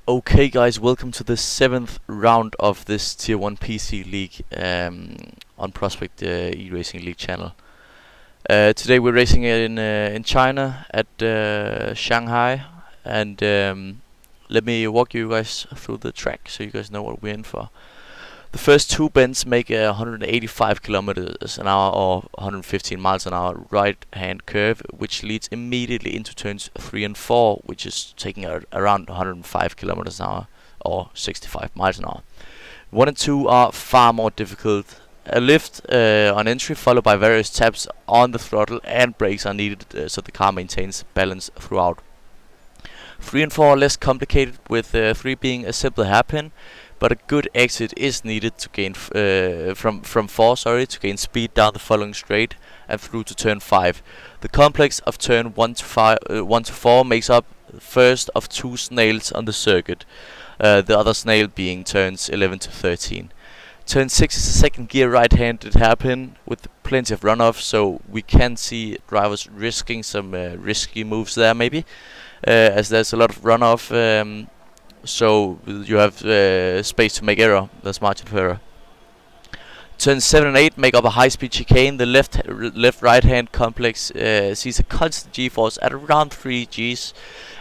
Okay, guys, welcome to the seventh round of this Tier 1 PC League on Prospect eRacing League channel. Today we're racing in China at Shanghai, and let me walk you guys through the track so you guys know what we're in for. The first two bends make a 185 kilometers an hour or 115 miles an hour right-hand curve, which leads immediately into turns 3 and 4, which is taking around 105 kilometers an hour or 65 miles an hour. 1 and 2 are far more difficult. A lift on entry followed by various taps on the throttle and brakes are needed so the car maintains balance throughout. 3 and 4 are less complicated, with 3 being a simple hairpin, but a good exit is needed to gain from 4 to gain speed down the following straight and through to turn 5. The complex of turn 1 to 4 makes up the first of 2 snails on the circuit, the other snail being turns 11 to 13. Turn 6 is a second gear right-handed hairpin with plenty of runoff, so we can see drivers risking some risky moves there maybe, as there's a lot of runoff. So you have space to make error. There's margin for error. Turns 7 and 8 make up a high-speed chicane. The left-right-hand complex sees a constant G-force at around 3 Gs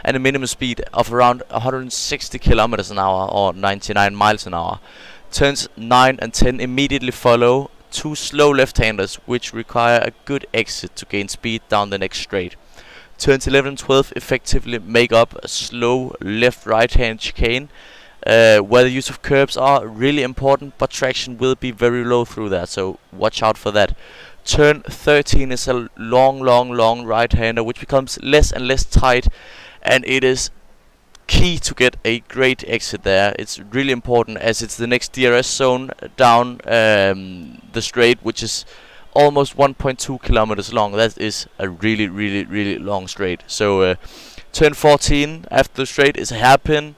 and a minimum speed of around 160 kilometers an hour or 99 miles an hour. Turns 9 and 10 immediately follow 2 slow left-handers, which require a good exit to gain speed down the next straight. Turns 11 and 12 effectively make up a slow left-right-hand chicane, where the use of curbs are really important, but traction will be very low through that, so watch out for that. Turn 13 is a long right-hander, which becomes less and less tight, and it is key to get a great exit there. It's really important, as it's the next DRS zone down the straight, which is almost 1.2 kilometers long. That is a really long straight. So turn 14 after the straight is a hairpin.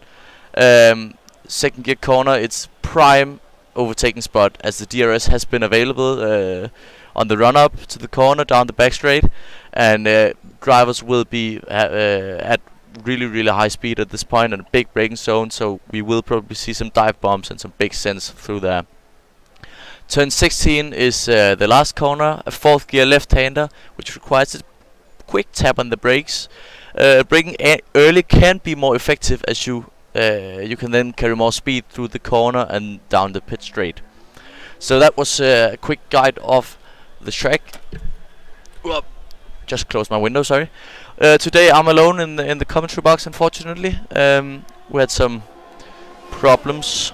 Second gear corner, it's prime overtaking spot, as the DRS has been available on the run up to the corner down the back straight, and drivers will be at really high speed at this point and a big braking zone, so we will probably see some dive bombs and some big sends through there. Turn 16 is the last corner, a 4th gear left-hander, which requires a quick tap on the brakes. Braking early can be more effective, as you can then carry more speed through the corner and down the pit straight. So that was a quick guide of the track. Just closed my window, sorry. Today I'm alone in the commentary box, unfortunately. We had some problems,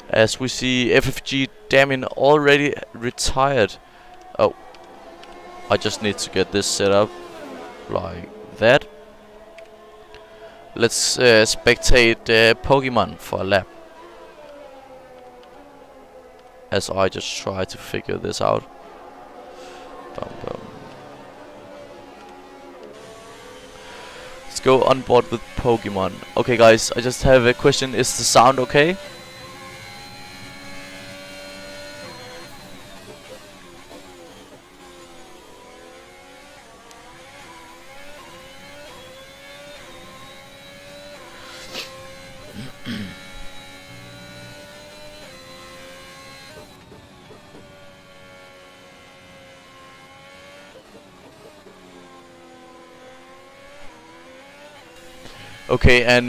as we see FFG Damien already retired. Oh, I just need to get this set up like that. Let's spectate Pokemon for a lap, as I just try to figure this out. Let's go on board with Pokemon. Okay, guys, I just have a question. Is the sound okay? Okay, and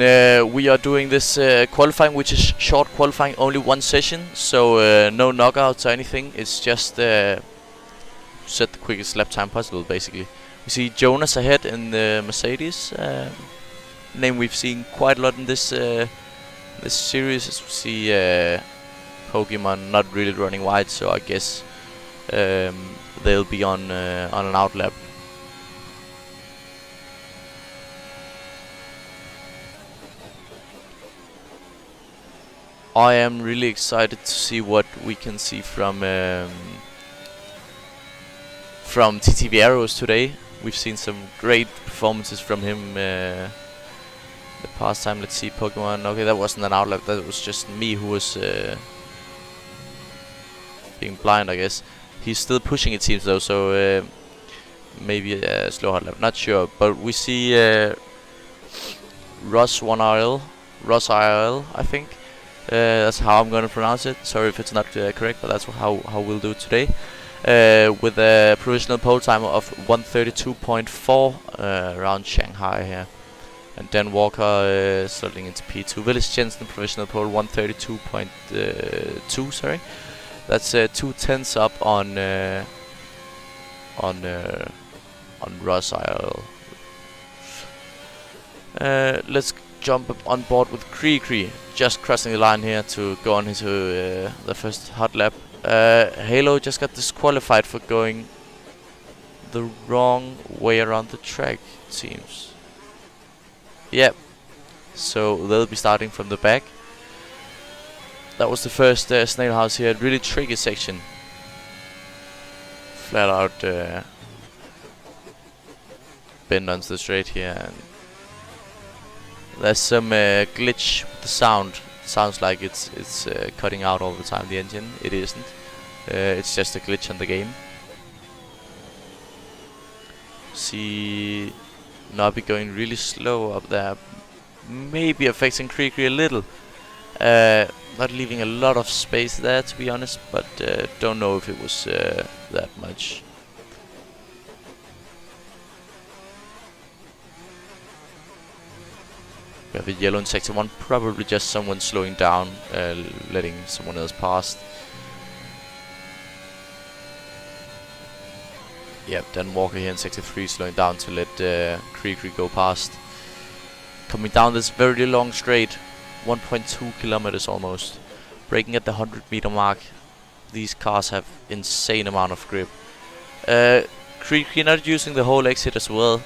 we are doing this qualifying, which is short qualifying, only 1 session, so no knockouts or anything. It's just set the quickest lap time possible, basically. We see Jonas ahead in the Mercedes, name we've seen quite a lot in this this series. As we see Pokemon not really running wide, so I guess they'll be on an outlap. I am really excited to see what we can see from TTV Arrows today. We've seen some great performances from him the past time. Let's see Pokemon. Okay, that wasn't an outlap. That was just me who was being blind, I guess. He's still pushing, it seems, though. So maybe a slow hot lap. Not sure. But we see Russ 1RL Ross IRL, I think. That's how I'm gonna pronounce it. Sorry if it's not correct, but that's how we'll do it today. With a provisional pole time of 1:32.4 around Shanghai here. And Dan Walker slotting into P2. Willis Jensen provisional pole 1:32.2. Sorry, that's 2/10 up on Ross IRL. Let's jump up on board with Kree, just crossing the line here to go on into the first hot lap. Halo just got disqualified for going the wrong way around the track, it seems. Yep, so they'll be starting from the back. That was the first snail house here, really tricky section. Flat out bend onto the straight here, and there's some glitch with the sound. Sounds like it's cutting out all the time, the engine. It isn't. It's just a glitch on the game. See Nobby going really slow up there. Maybe affecting Kree a little. Not leaving a lot of space there, to be honest, but don't know if it was that much. We have a yellow in sector 1, probably just someone slowing down, letting someone else past. Yep, Dan Walker here in sector 3 slowing down to let Kree go past. Coming down this very long straight, 1.2 kilometers almost. Braking at the 100-meter mark. These cars have insane amount of grip. Kree not using the whole exit as well.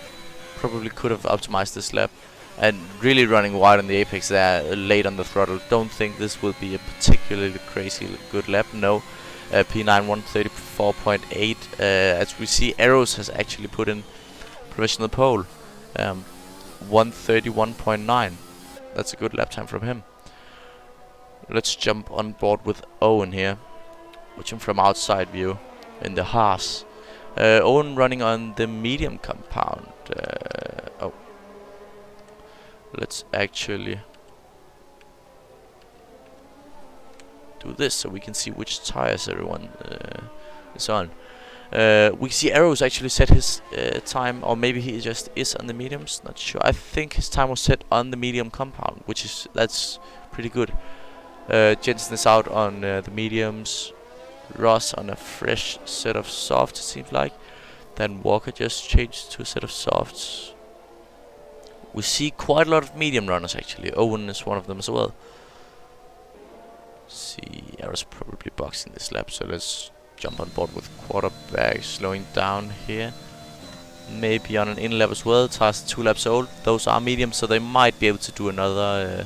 Probably could have optimized this lap. And really running wide on the apex there, late on the throttle. Don't think this will be a particularly crazy good lap, no. P9 134.8. As we see, Arrows has actually put in provisional pole. 131.9. That's a good lap time from him. Let's jump on board with Owen here. Watch him from outside view in the Haas. Owen running on the medium compound. Let's actually do this so we can see which tires everyone is on. We see Arrows actually set his time, or maybe he just is on the mediums, not sure. I think his time was set on the medium compound, that's pretty good. Jensen is out on the mediums. Ross on a fresh set of softs, it seems like. Then Walker just changed to a set of softs. We see quite a lot of medium runners actually. Owen is one of them as well. See, Arrows probably boxing this lap, so let's jump on board with quarterback, slowing down here. Maybe on an in lap as well. Tires 2 laps old. Those are medium, so they might be able to do another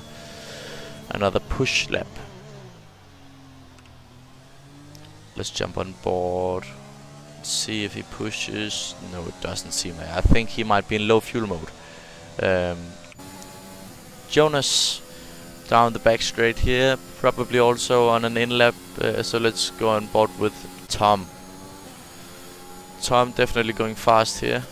push lap. Let's jump on board. See if he pushes. No, it doesn't seem like. I think he might be in low fuel mode. Jonas down the back straight here, probably also on an in lap. So let's go on board with Tom. Tom definitely going fast here.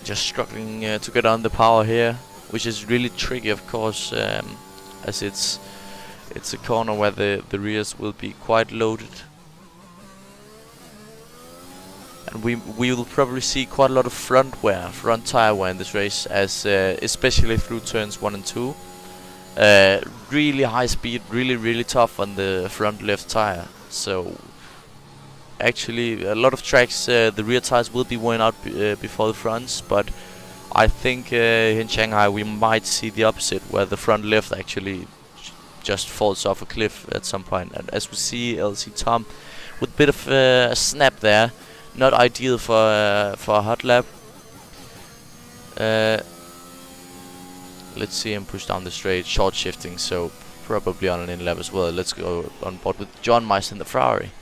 Just struggling to get on the power here, which is really tricky, of course, as it's a corner where the rears will be quite loaded, and we will probably see quite a lot of front tire wear in this race, as especially through turns 1 and 2. Really high speed, really tough on the front left tire. So actually, a lot of tracks, the rear tires will be worn out before the fronts, but I think in Shanghai we might see the opposite, where the front left actually just falls off a cliff at some point. And as we see LC Tom with a bit of a snap there, not ideal for a hot lap. Let's see him push down the straight, short shifting, so probably on an in lap as well. Let's go on board with John Meister in the Ferrari.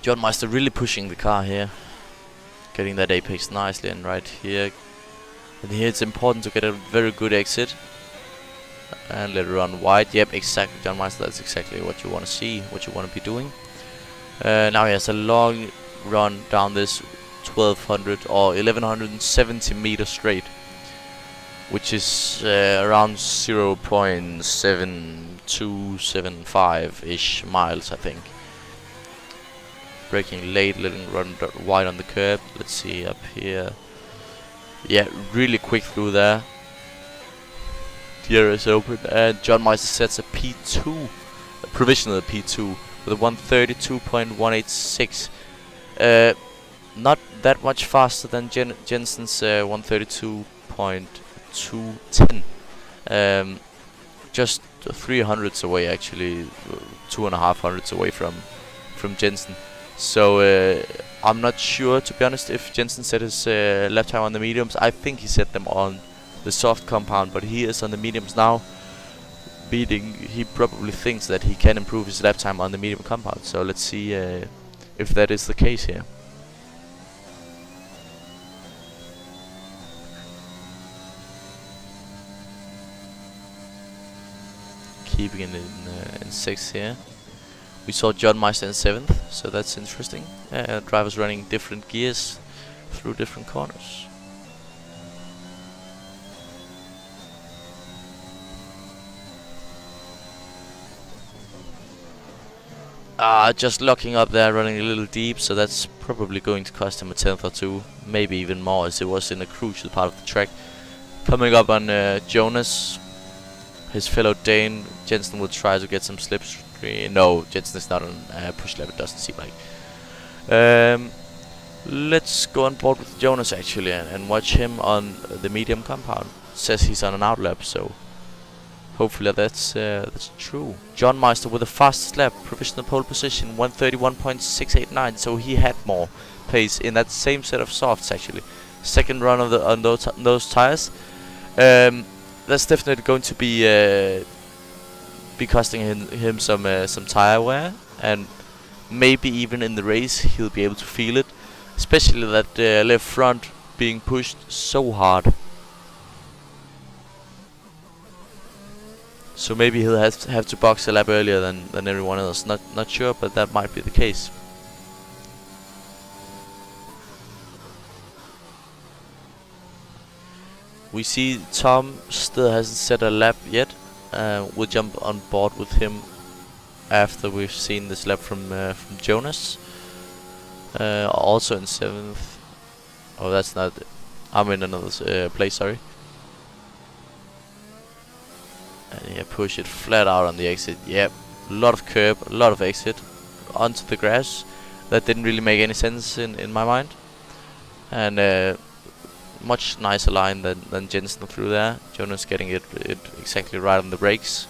John Meister really pushing the car here, getting that apex nicely, and right here. And here it's important to get a very good exit and let it run wide. Yep, exactly, John Meister. That's exactly what you want to see, what you want to be doing. Now he has a long run down this 1200 or 1170 meters straight, which is around 0.7275-ish miles, I think. Braking late, letting run wide on the curb. Let's see up here. Yeah, really quick through there. The area is open, and John Meister sets a P2, a provisional P2, with a 132.186. Not that much faster than Jensen's 132.210. Just 300s away, actually, 2.5 away from Jensen. So I'm not sure, to be honest, if Jensen set his lap time on the mediums. I think he set them on the soft compound, but he is on the mediums now. He probably thinks that he can improve his lap time on the medium compound. So let's see if that is the case here. Keeping it in 6th here. We saw John Meister in 7th, so that's interesting. Drivers running different gears through different corners. Just locking up there, running a little deep, so that's probably going to cost him a 10th or 2, maybe even more, as it was in a crucial part of the track. Coming up on Jonas, his fellow Dane. Jensen will try to get some slipstream. No, Jensen is not on push lap, it doesn't seem like. Let's go on board with Jonas actually and watch him on the medium compound. Says he's on an out lap, so hopefully that's true. John Meister with the fastest lap, provisional pole position, 131.689. So he had more pace in that same set of softs actually. Second run on those tires. That's definitely going to be costing him some tire wear, and maybe even in the race he'll be able to feel it, especially that left front being pushed so hard. So maybe he'll have to box a lap earlier than everyone else. Not sure, but that might be the case. We see Tom still hasn't set a lap yet. We'll jump on board with him after we've seen this lap from Jonas. Also in 7th. Oh, that's not. I'm in another place. Sorry. And yeah, push it flat out on the exit. Yep, a lot of curb, a lot of exit onto the grass. That didn't really make any sense in my mind. And much nicer line than Jensen through there. Jonas getting it exactly right on the brakes.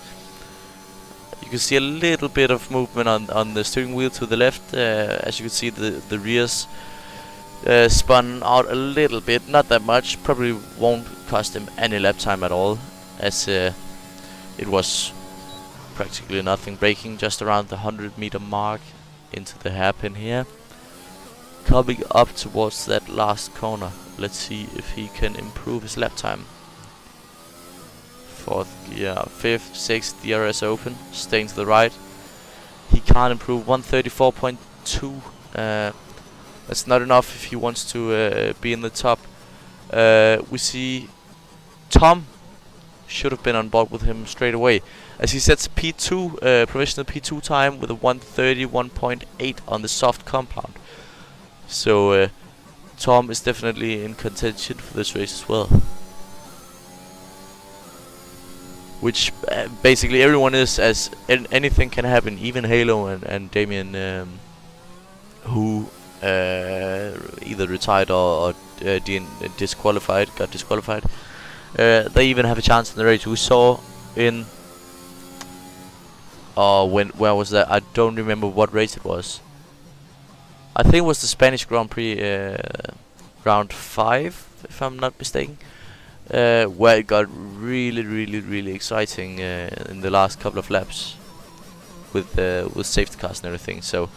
You can see a little bit of movement on the steering wheel to the left. As you can see, the rears spun out a little bit, not that much. Probably won't cost him any lap time at all, as it was practically nothing. Braking just around the 100-meter mark into the hairpin here. Coming up towards that last corner. Let's see if he can improve his lap time. 4th gear, 5th, 6th, DRS open, staying to the right. He can't improve 134.2. That's not enough if he wants to be in the top. We see Tom should have been on board with him straight away, as he sets P2, provisional P2 time with a 131.8 on the soft compound. So Tom is definitely in contention for this race as well. Which basically everyone is, as anything can happen. Even Halo and Damien, who either retired or got disqualified. They even have a chance in the race. We saw in where was that? I don't remember what race it was. I think it was the Spanish Grand Prix, round 5, if I'm not mistaken, where it got really exciting in the last couple of laps with safety cars and everything. So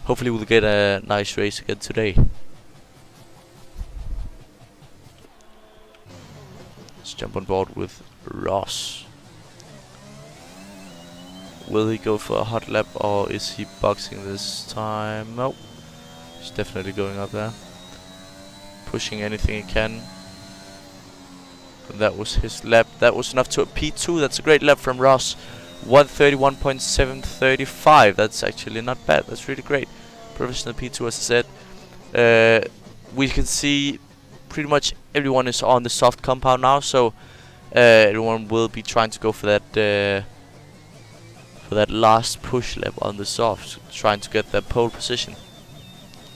hopefully we'll get a nice race again today. Let's jump on board with Ross. Will he go for a hot lap, or is he boxing this time? Nope. He's definitely going up there. Pushing anything he can. And that was his lap. That was enough to a P2. That's a great lap from Ross. 131.735. That's actually not bad. That's really great. Professional P2, as I said. We can see pretty much everyone is on the soft compound now, so everyone will be trying to go for that last push lap on the soft, trying to get that pole position,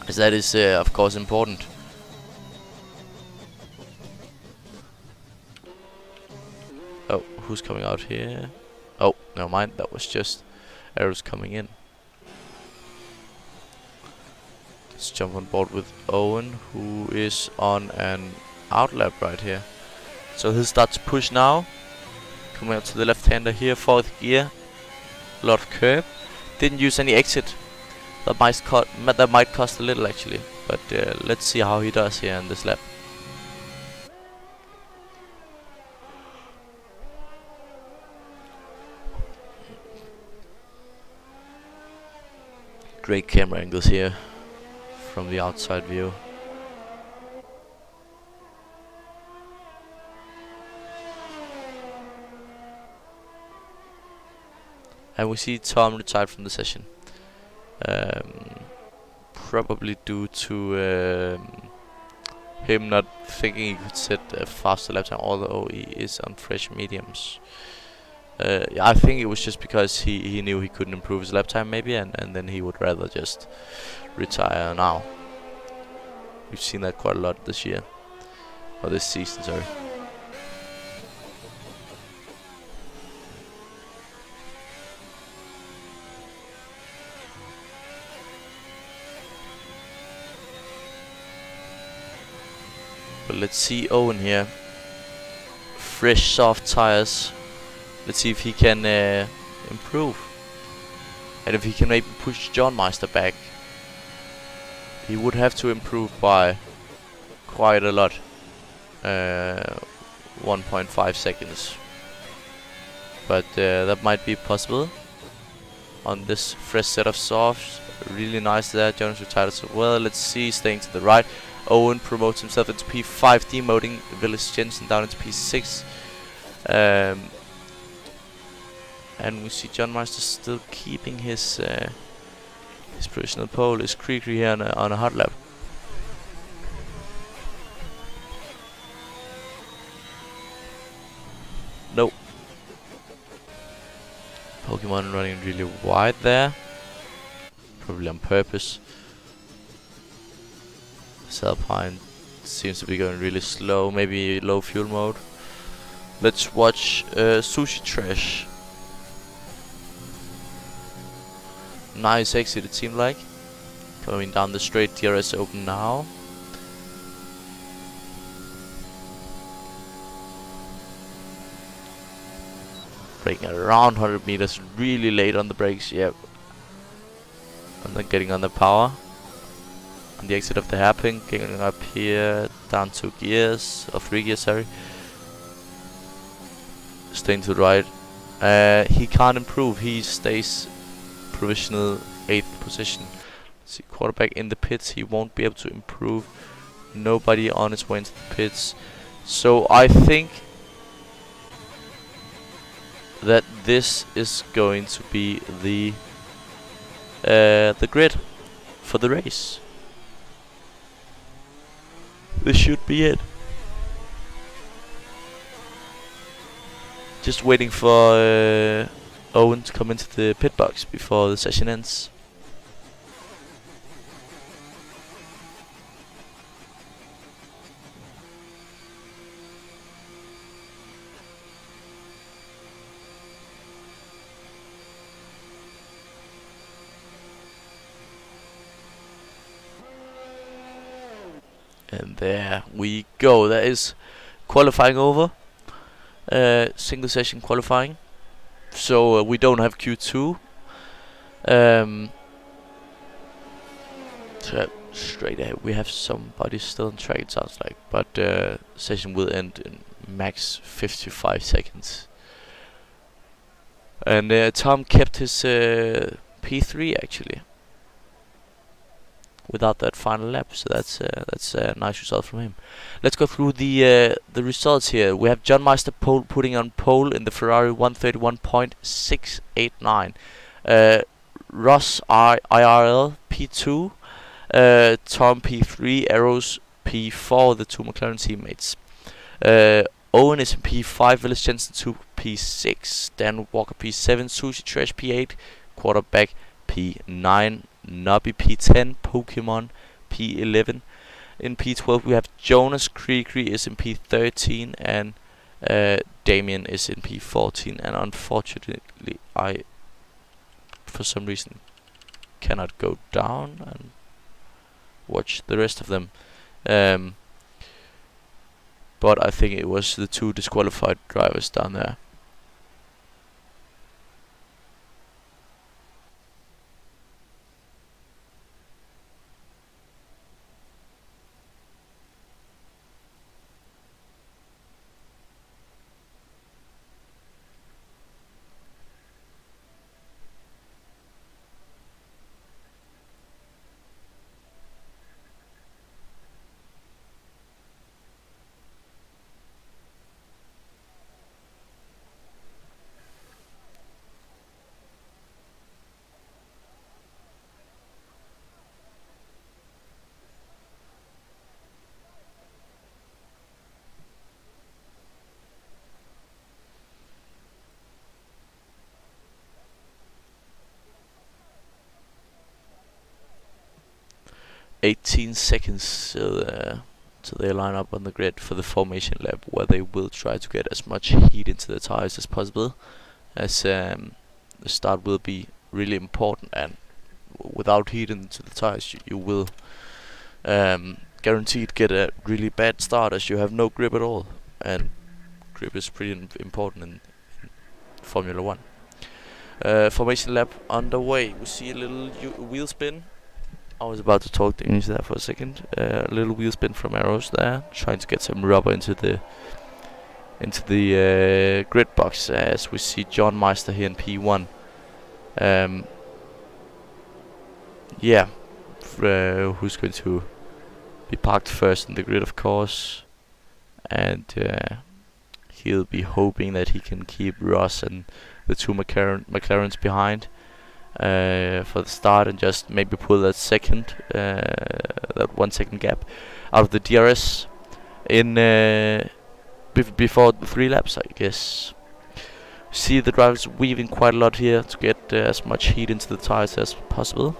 as that is of course important. Oh, who's coming out here? Oh, never mind, that was just arrows coming in. Let's jump on board with Owen, who is on an outlap right here. So he'll start to push now. Coming out to the left-hander here, 4th gear. A lot of curb. Didn't use any exit. That might cost a little actually. But let's see how he does here in this lap. Great camera angles here from the outside view. And we see Tom retired from the session. Probably due to him not thinking he could set a faster lap time, although he is on fresh mediums. I think it was just because he knew he couldn't improve his lap time maybe, and then he would rather just retire now. We've seen that quite a lot this year. Or this season, sorry. But let's see Owen here. Fresh soft tires. Let's see if he can improve. And if he can maybe push John Meister back. He would have to improve by quite a lot. 1.5 seconds. But that might be possible on this fresh set of softs. Really nice there. Jonas retired as well. Let's see, staying to the right. Owen promotes himself into P5, demoting Willis Jensen down into P6. And we see John Meister still keeping his provisional pole. Is Creakery here on a hot lap? Nope. Pokemon running really wide there. Probably on purpose. Alpine seems to be going really slow, maybe low fuel mode. Let's watch Sushi Trash. Nice exit it seemed like. Coming down the straight, DRS open now. Braking around 100 meters, really late on the brakes, yep. And then getting on the power. On the exit of the hairpin, getting up here, down 2 gears, or 3 gears, sorry. Staying to the right. He can't improve, he stays provisional 8th position. Let's see, quarterback in the pits, he won't be able to improve. Nobody on his way into the pits. So I think that this is going to be the grid for the race. This should be it. Just waiting for Owen to come into the pit box before the session ends. And there we go. That is qualifying over. Single session qualifying. So we don't have Q2. So straight ahead, we have somebody still on track, it sounds like, but session will end in max 55 seconds. And Tom kept his P3 actually without that final lap, so that's a nice result from him. Let's go through the results here. We have John Meister putting on pole in the Ferrari 131.689. Ross IRL P2, Tom P3, Arrows P4, the two McLaren teammates. Owen is in P5, Willis Jensen 2 P6, Dan Walker P7, Sushi Trash P8, Quarterback P9, Nobby P10, Pokemon P11. In P12 we have Jonas Kriegery is in P13 and Damien is in P14, and unfortunately I for some reason cannot go down and watch the rest of them. But I think it was the two disqualified drivers down there. "18 seconds till they line up on the grid for the formation lap, where they will try to get as much heat into the tires as possible, as the start will be really important, and without heat into the tires you will guaranteed get a really bad start, as you have no grip at all, and grip is pretty important in Formula 1. Formation lap underway. We see a little wheel spin. I was about to talk English there for a second. A little wheel spin from Arrows there, trying to get some rubber into the grid box, as we see John Meister here in P1. Yeah, who's going to be parked first in the grid, of course, and he'll be hoping that he can keep Ross and the two McLarens behind for the start, and just maybe pull that that 1 second gap out of the DRS in before the 3 laps, I guess. See the drivers weaving quite a lot here to get as much heat into the tires as possible.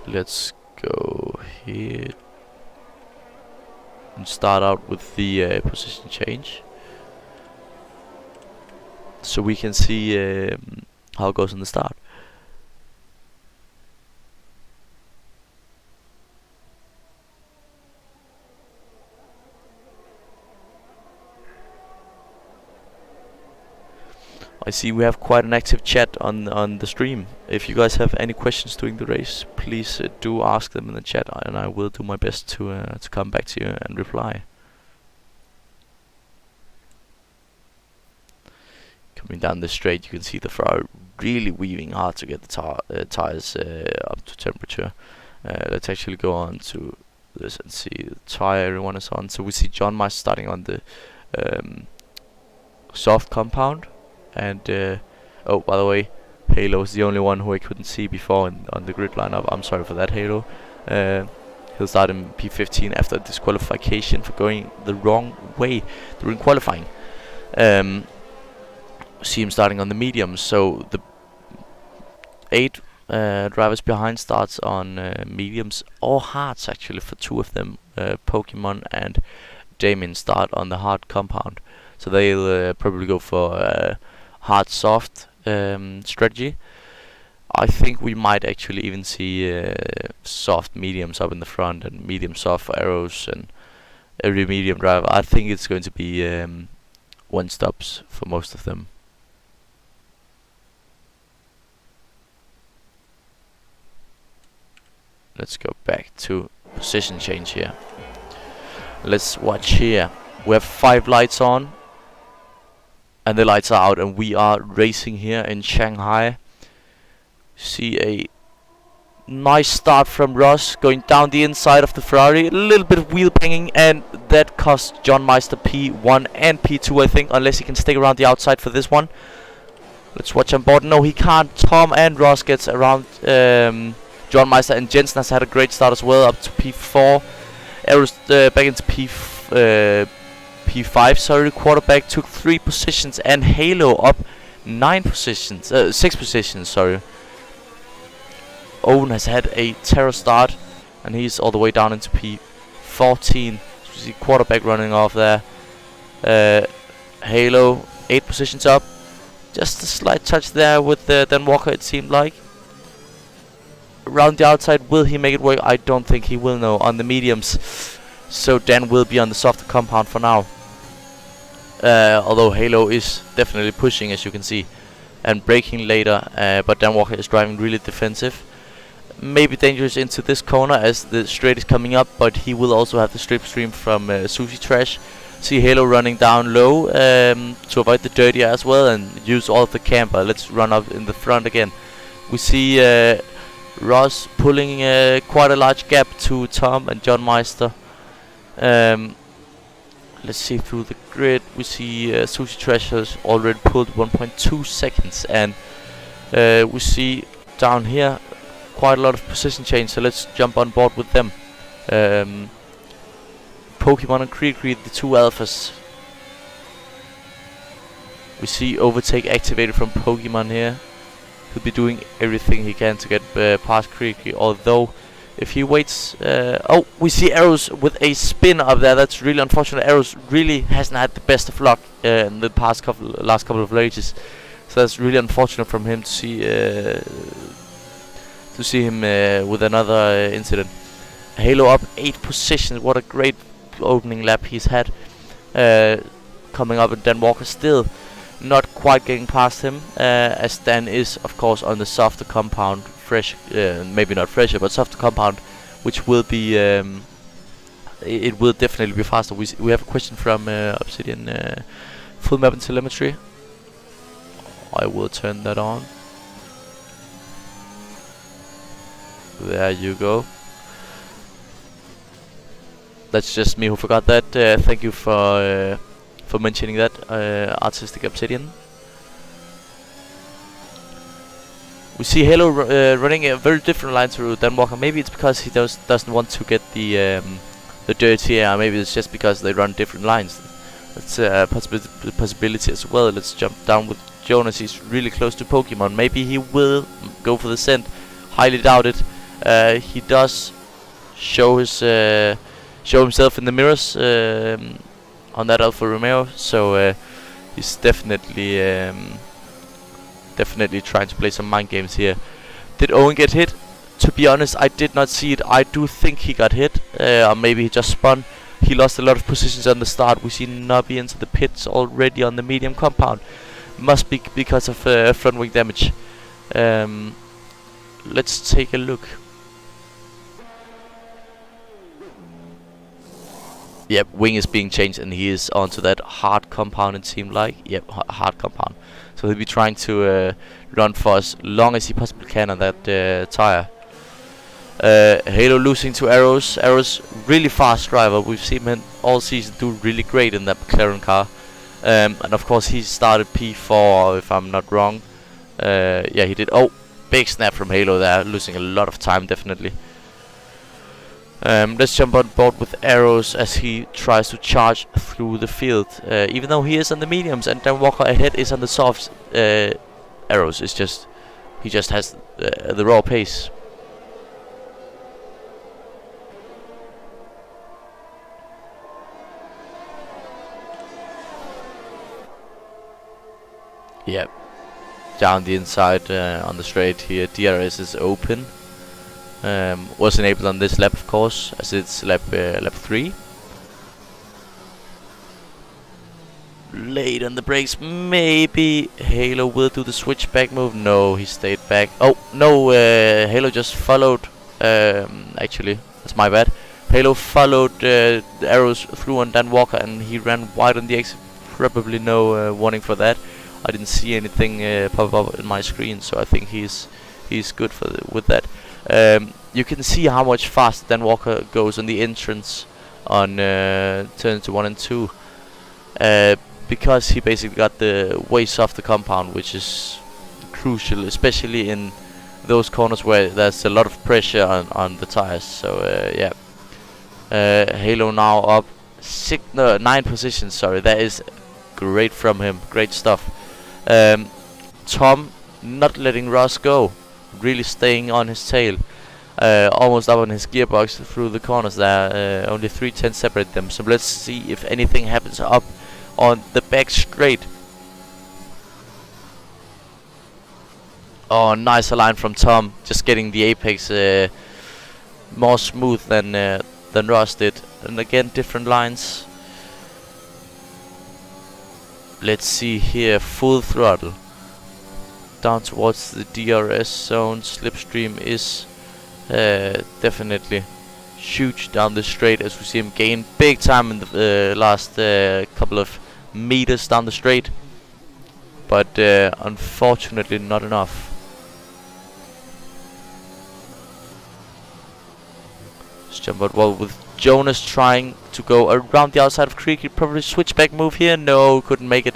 Let's go here and start out with the position change, so we can see how it goes in the start. I see we have quite an active chat on the stream. If you guys have any questions during the race, please do ask them in the chat, and I will do my best to come back to you and reply. Coming down the straight, you can see the Ferrari really weaving hard to get the tires up to temperature. Let's actually go on to this and see the tire everyone is on. So we see John Meister starting on the soft compound. And oh, by the way, Halo is the only one who I couldn't see before on the grid lineup. I'm sorry for that, Halo. He'll start in P15 after disqualification for going the wrong way during qualifying. See him starting on the mediums, so the 8 drivers behind starts on mediums or hards, actually, for 2 of them. Pokemon and Damien start on the hard compound, so they'll probably go for hard soft strategy. I think we might actually even see soft mediums up in the front and medium soft for Arrows and every medium driver. I think it's going to be one stops for most of them. Let's go back to position change here. Let's watch here. We have 5 lights on, and the lights are out, and we are racing here in Shanghai. See a nice start from Ross, going down the inside of the Ferrari. A little bit of wheel banging, and that cost John Meister P1 and P2, I think, unless he can stick around the outside for this one. Let's watch on board. No, he can't. Tom and Ross gets around John Meister, and Jensen has had a great start as well, up to P4. Arrows back into P5. Sorry, quarterback took 3 positions, and Halo up 6 positions. Sorry. Owen has had a terror start, and he's all the way down into P14. So you see quarterback running off there. Halo 8 positions up. Just a slight touch there with Dan Walker, it seemed like. Around the outside, will he make it work? I don't think he will, no, on the mediums. So Dan will be on the softer compound for now. Although Halo is definitely pushing, as you can see, and braking later. But Dan Walker is driving really defensive. Maybe dangerous into this corner as the straight is coming up, but he will also have the slipstream from Sushi Trash. See Halo running down low to avoid the dirty as well and use all of the camber. Let's run up in the front again. We see Ross pulling quite a large gap to Tom and John Meister. Let's see through the grid. We see Sushi Trash has already pulled 1.2 seconds, and we see down here quite a lot of position change. So let's jump on board with them. Pokemon and Cree, the 2 alphas. We see overtake activated from Pokemon here. He'll be doing everything he can to get past Cree, although if he waits... oh, we see Arrows with a spin up there. That's really unfortunate. Arrows really hasn't had the best of luck in the last couple of races. So that's really unfortunate from him to see him with another incident. Halo up 8 positions. What a great opening lap he's had. Coming up, and Dan Walker still not quite getting past him, as Dan is of course on the softer compound, maybe not fresher, but softer compound, which will be it will definitely be faster. We have a question from Obsidian. Full map and telemetry. I will turn that on. There you go. That's just me who forgot that. Thank you for mentioning that, Artistic Obsidian. We see Halo running a very different line to Dan Walker. Maybe it's because he doesn't want to get the dirty air. Maybe it's just because they run different lines. That's a possibility as well. Let's jump down with Jonas. He's really close to Pokemon. Maybe he will go for the scent. Highly doubt it. He does show himself in the mirrors on that Alfa Romeo, so he's definitely trying to play some mind games here. Did Owen get hit? To be honest, I did not see it. I do think he got hit, or maybe he just spun. He lost a lot of positions on the start. We see Nobby into the pits already on the medium compound. Must be because of front wing damage. Let's take a look. Yep, wing is being changed, and he is onto that hard compound, it seemed like. Yep, hard compound. So he'll be trying to run for as long as he possibly can on that tire. Halo losing to Arrows. Arrows, really fast driver. We've seen him all season do really great in that McLaren car. And of course he started P4, if I'm not wrong. Yeah, he did. Oh, big snap from Halo there. Losing a lot of time, definitely. Let's jump on board with Arrows as he tries to charge through the field. Even though he is on the mediums and Dan Walker ahead is on the softs, Arrows is just... he just has the raw pace. Yep. Down the inside on the straight here, DRS is open. Was enabled on this lap, of course, as it's lap 3. Late on the brakes, maybe Halo will do the switchback move. No, he stayed back. Oh no, Halo just followed Actually, that's my bad. Halo followed the arrows through on Dan Walker, and he ran wide on the exit. Probably no warning for that. I didn't see anything pop up in my screen, so I think he's good for with that. You can see how much faster Dan Walker goes on the entrance on turns to 1 and 2, because he basically got the way softer compound, which is crucial, especially in those corners where there's a lot of pressure on the tires. So yeah, Halo now up 9 positions. Sorry, that is great from him. Great stuff. Tom not letting Ross go, really staying on his tail. Almost up on his gearbox through the corners there. Only 3/10 separate them. So let's see if anything happens up on the back straight. Oh, nice align from Tom, just getting the apex more smooth than Ross did. And again, different lines. Let's see here, full throttle down towards the DRS zone. Slipstream is definitely huge down the straight, as we see him gain big time in the last couple of meters down the straight, but unfortunately not enough. Let's jump out well with Jonas trying to go around the outside of Creek. He probably switchback move here. No, couldn't make it.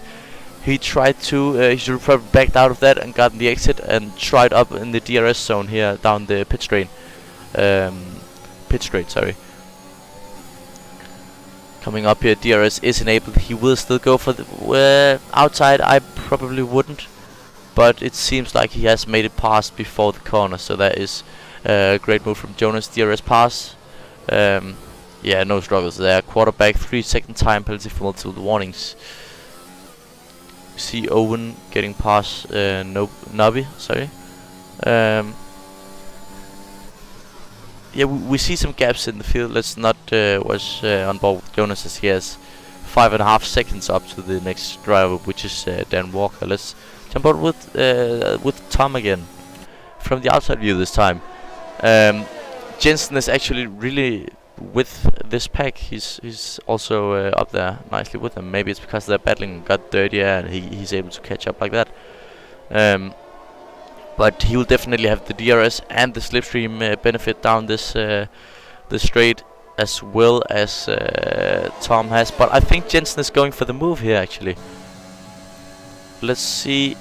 He tried to, he should have probably backed out of that and gotten the exit and tried up in the DRS zone here down the pit straight. Sorry. Coming up here, DRS is enabled. He will still go for the outside. I probably wouldn't, but it seems like he has made it past before the corner, so that is a great move from Jonas. DRS pass. Yeah, no struggles there. Quarterback 3-second time penalty for multiple warnings. See Owen getting past Nobby, sorry. Yeah, we see some gaps in the field. Let's not was on board with Jonas, as he has 5.5 seconds up to the next driver, which is Dan Walker. Let's jump out with Tom again from the outside view this time. Jensen is actually really with this pack. He's also up there nicely with them. Maybe it's because they're battling, got dirtier, and he's able to catch up like that. But he will definitely have the DRS and the slipstream benefit down this straight, as well as Tom has. But I think Jensen is going for the move here, actually. Let's see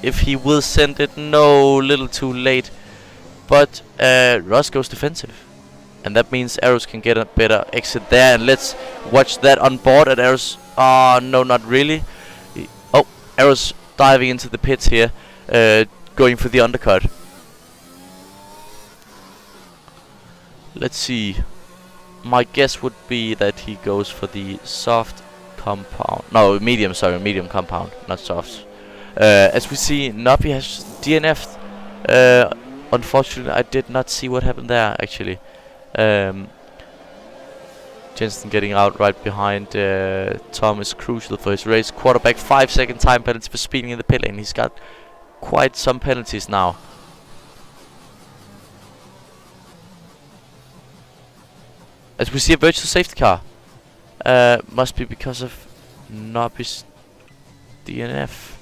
if he will send it. No, little too late. But Ross goes defensive, and that means Arrows can get a better exit there. And let's watch that on board at Arrows. No, not really. Oh, Arrows diving into the pits here, going for the undercut. Let's see. My guess would be that he goes for the soft compound. No, medium. Sorry, medium compound, not soft. As we see, Nobby has DNF'd. Unfortunately, I did not see what happened there, actually. Jensen getting out right behind Tom is crucial for his race. Quarterback 5-second time penalty for speeding in the pit lane. He's got quite some penalties now. As we see a virtual safety car. Must be because of Nobby's DNF.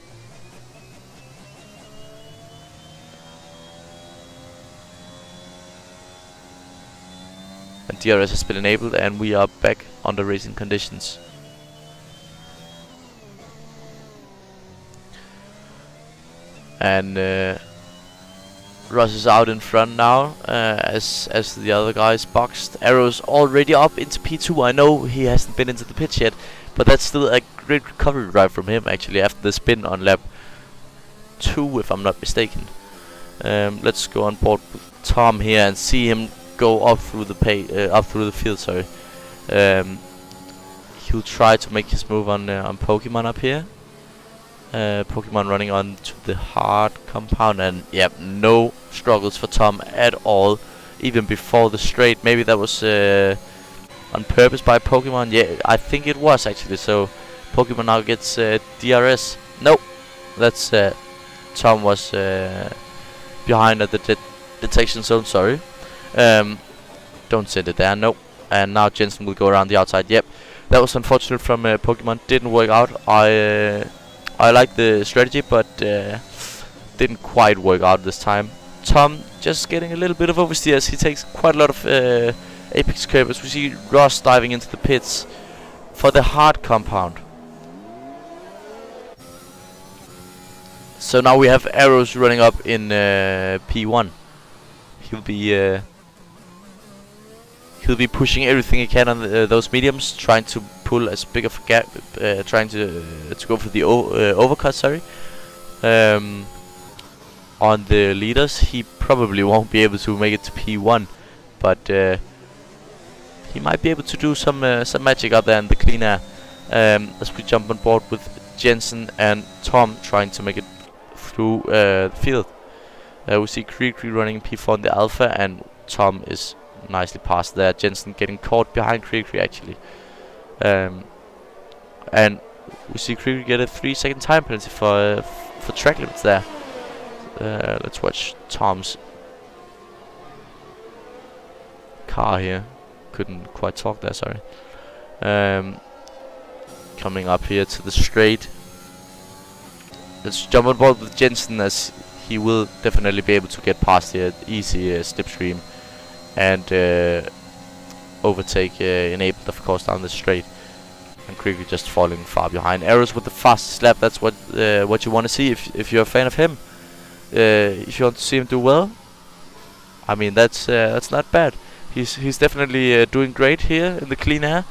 And DRS has been enabled, and we are back under racing conditions. And Ross is out in front now, as the other guys boxed. Arrows already up into P2. I know he hasn't been into the pits yet, but that's still a great recovery drive from him, actually, after the spin on lap 2, if I'm not mistaken. Let's go on board with Tom here and see him go up through the field. Sorry. He'll try to make his move on Pokemon up here. Pokemon running on to the hard compound, and yeah, no struggles for Tom at all, even before the straight. Maybe that was on purpose by Pokemon. Yeah, I think it was, actually. So Pokemon now gets DRS. Nope, that's Tom was behind at the detection zone. Sorry. Don't send it there, no. And now Jensen will go around the outside. Yep, that was unfortunate from Pokemon. Didn't work out. I like the strategy, but didn't quite work out this time. Tom just getting a little bit of oversteer as he takes quite a lot of apex curve. As we see Ross diving into the pits for the hard compound. So now we have Arrows running up in P1. He'll be pushing everything he can on those mediums, trying to pull as big of a gap, trying to go for the overcut. Sorry. On the leaders, he probably won't be able to make it to P1, but he might be able to do some magic out there in the clean air. As we jump on board with Jensen and Tom trying to make it through the field. We see Krikri running P4 in the alpha, and Tom is nicely past there. Jensen getting caught behind Krikri actually. And we see Krikri get a 3-second time penalty for track limits there. Let's watch Tom's car here. Couldn't quite talk there, sorry. Coming up here to the straight. Let's jump on board with Jensen, as he will definitely be able to get past here. Easy slipstream and overtake enabled, of course, down the straight. And Krikri just falling far behind. Arrows with the fastest lap. That's what you want to see if you're a fan of him. If you want to see him do well, I mean that's not bad. He's definitely doing great here in the clean air,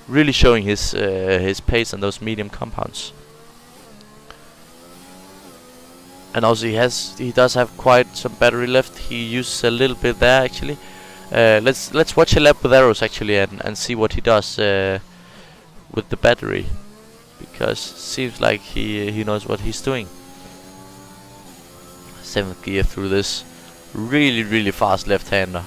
really showing his pace on those medium compounds. And also he does have quite some battery left. He uses a little bit there actually. Let's watch a lap with Arrows actually and see what he does with the battery, because seems like he knows what he's doing. 7th gear through this really fast left-hander.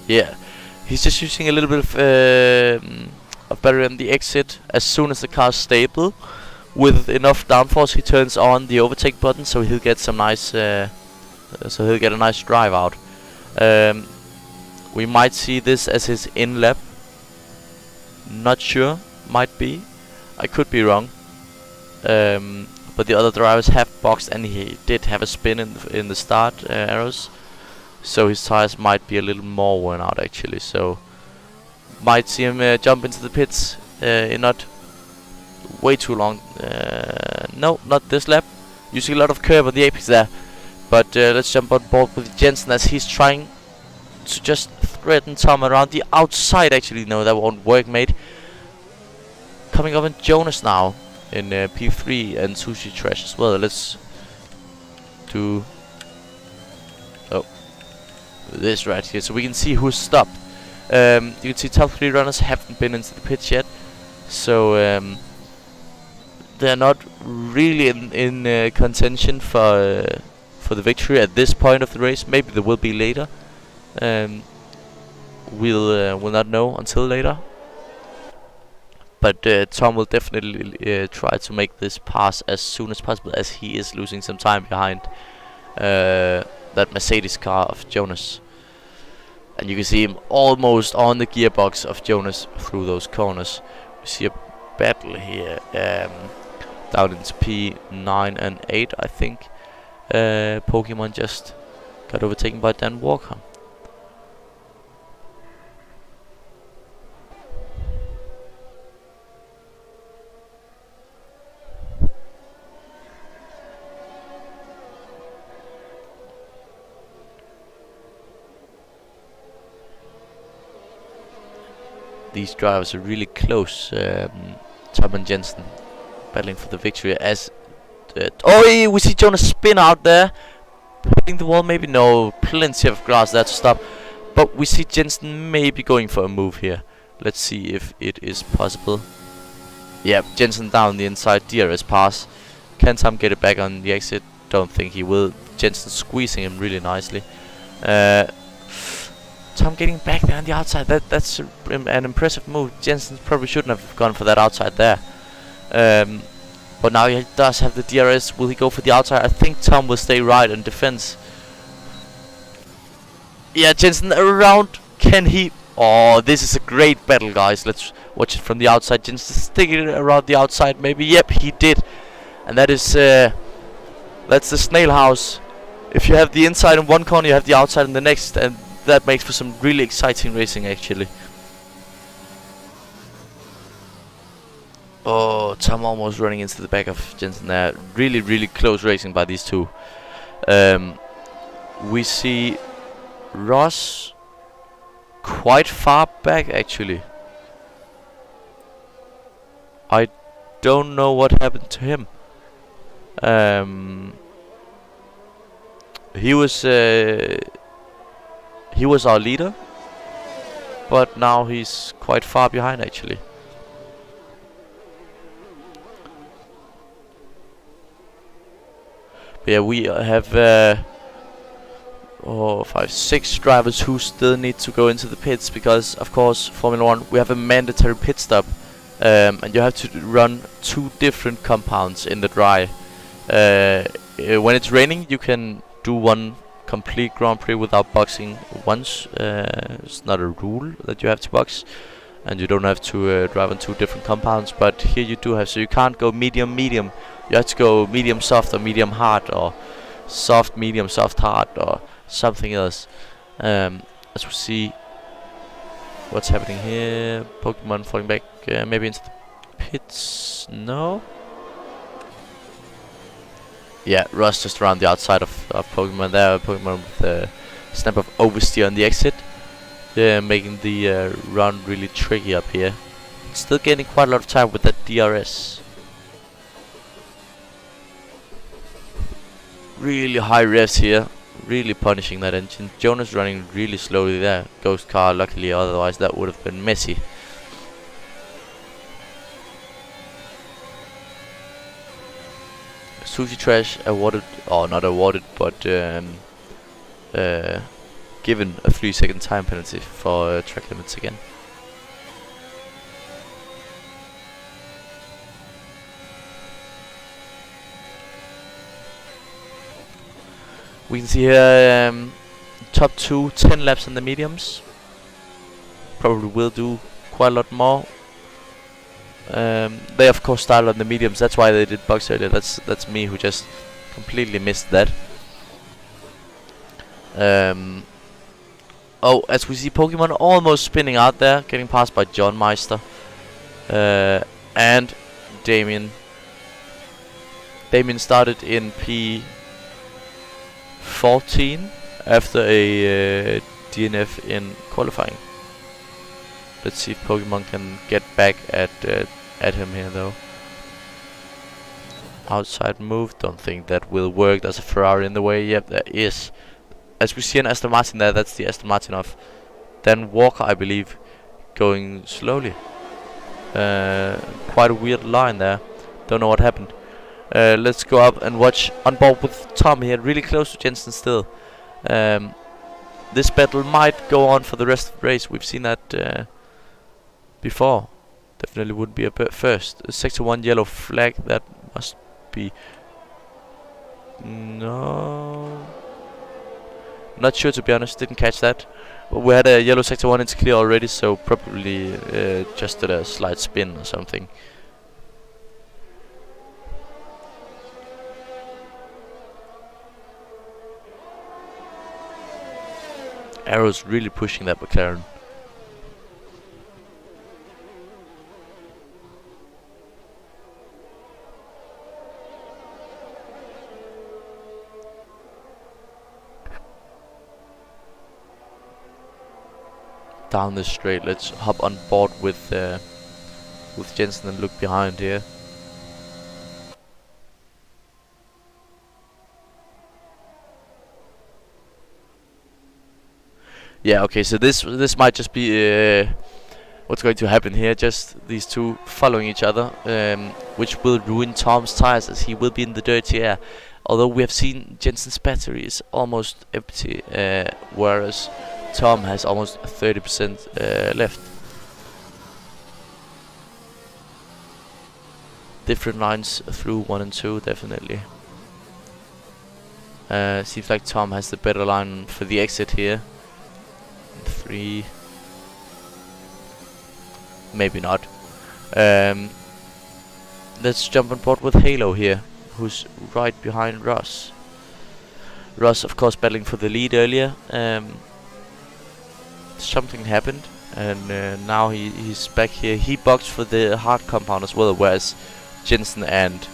Yeah, he's just using a little bit of battery on the exit. As soon as the car's stable, with enough downforce, he turns on the overtake button, so he'll get some nice, a nice drive out. We might see this as his in lap. Not sure, might be. I could be wrong. But the other drivers have boxed, and he did have a spin in the start, Arrows. So his tires might be a little more worn out actually. So might see him jump into the pits in not way too long. No, not this lap. Using a lot of curve on the apex there. But let's jump on board with Jensen as he's trying to just threaten Tom around the outside. Actually, no, that won't work, mate. Coming up in Jonas now in P3 and Sushi Trash as well. Let's do this right here, so we can see who's stopped. You can see top 3 runners haven't been into the pits yet, so they're not really in contention for the victory at this point of the race. Maybe there will be later. We'll not know until later. But Tom will definitely try to make this pass as soon as possible, as he is losing some time behind that Mercedes car of Jonas. And you can see him almost on the gearbox of Jonas through those corners. We see a battle here down into P9 and 8, I think. Pokemon just got overtaken by Dan Walker. These drivers are really close. Tom and Jensen battling for the victory as we see Jonas spin out there, hitting the wall. Maybe no, plenty of grass there to stop, but we see Jensen maybe going for a move here. Let's see if it is possible. Yeah, Jensen down the inside, DRS pass. Can Tom get it back on the exit? Don't think he will. Jensen squeezing him really nicely. Tom getting back there on the outside. That's an impressive move. Jensen probably shouldn't have gone for that outside there. But now he does have the DRS. Will he go for the outside? I think Tom will stay right in defense. Yeah, Jensen around. Can he? Oh, this is a great battle, guys. Let's watch it from the outside. Jensen sticking around the outside. Maybe. Yep, he did. And that is that's the snail house. If you have the inside in one corner, you have the outside in the next, and that makes for some really exciting racing, actually. Oh, Tom almost running into the back of Jensen there. Really, really close racing by these two. We see Ross quite far back, actually. I don't know what happened to him. He was our leader, but now he's quite far behind, actually. But yeah, we have 6 drivers who still need to go into the pits because, of course, Formula 1, we have a mandatory pit stop, and you have to run 2 different compounds in the dry. When it's raining, you can do one complete Grand Prix without boxing once. It's not a rule that you have to box, and you don't have to drive on 2 different compounds. But here you do have, so you can't go medium. You have to go medium soft or medium hard, or soft medium soft hard, or something else. As we see, what's happening here? Pokemon falling back, maybe into the pits. No. Yeah, Russ just around the outside of Pokemon there. Pokemon with a snap of oversteer on the exit. Making the run really tricky up here. Still gaining quite a lot of time with that DRS. Really high revs here. Really punishing that engine. Jonas running really slowly there. Ghost car, luckily, otherwise that would have been messy. Sushi Trash awarded, or not awarded, but given a 3-second time penalty for track limits again. We can see here top 2, 10 laps on the mediums. Probably will do quite a lot more. They of course started on the mediums, that's why they did box earlier. That's me who just completely missed that. Oh, as we see Pokemon almost spinning out there, getting passed by John Meister and Damien. Damien started in P14 after a DNF in qualifying. Let's see if Pokemon can get back at him here though. Outside move, don't think that will work. There's a Ferrari in the way. Yep, there is. As we see an Aston Martin there, that's the Aston Martin of Dan Walker, I believe, going slowly. Quite a weird line there. Don't know what happened. Let's go up and watch on board with Tom here, really close to Jensen still. This battle might go on for the rest of the race. We've seen that before. Definitely would be a first. Sector 1 yellow flag, that must be... No... Not sure, to be honest, didn't catch that. But we had a yellow sector 1 into clear already, so probably just did a slight spin or something. Arrow's really pushing that McLaren. Down this straight, let's hop on board with Jensen and look behind here. Yeah, okay, so this might just be what's going to happen here. Just these two following each other, which will ruin Tom's tires as he will be in the dirty air. Although we have seen Jensen's battery is almost empty, whereas Tom has almost 30% left. Different lines through 1 and 2, definitely. Seems like Tom has the better line for the exit here. 3. Maybe not. Let's jump on board with Halo here, who's right behind Ross. Ross, of course, battling for the lead earlier. Something happened, and now he's back here. He boxed for the hard compound as well, whereas Jensen and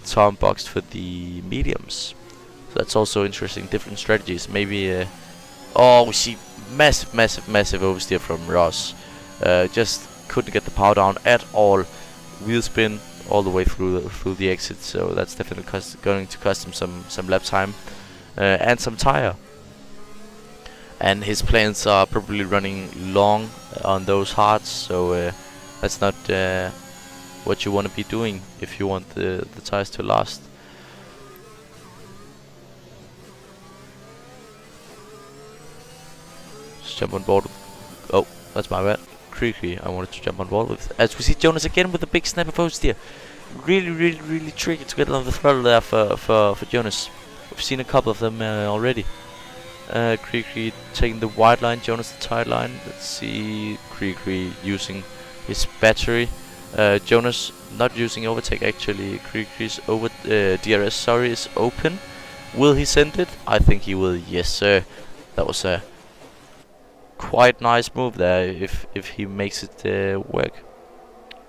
Tom boxed for the mediums. So that's also interesting, different strategies. Maybe, oh, we see massive oversteer from Ross. Just couldn't get the power down at all. Wheel spin all the way through the exit. So that's definitely going to cost him some lap time and some tire. And his plans are probably running long on those hards. So that's not what you want to be doing if you want the tires to last. Let's jump on board. Oh, that's my bad. Creaky, I wanted to jump on board with. As we see Jonas again with a big snap of oversteer. Really tricky to get on the throttle there for Jonas. We've seen a couple of them already. Creaky taking the wide line, Jonas the tight line. Let's see Creaky using his battery. Jonas not using overtake actually. Creaky's over DRS, sorry, is open. Will he send it? I think he will. Yes, sir. That was a quite nice move there. If he makes it work,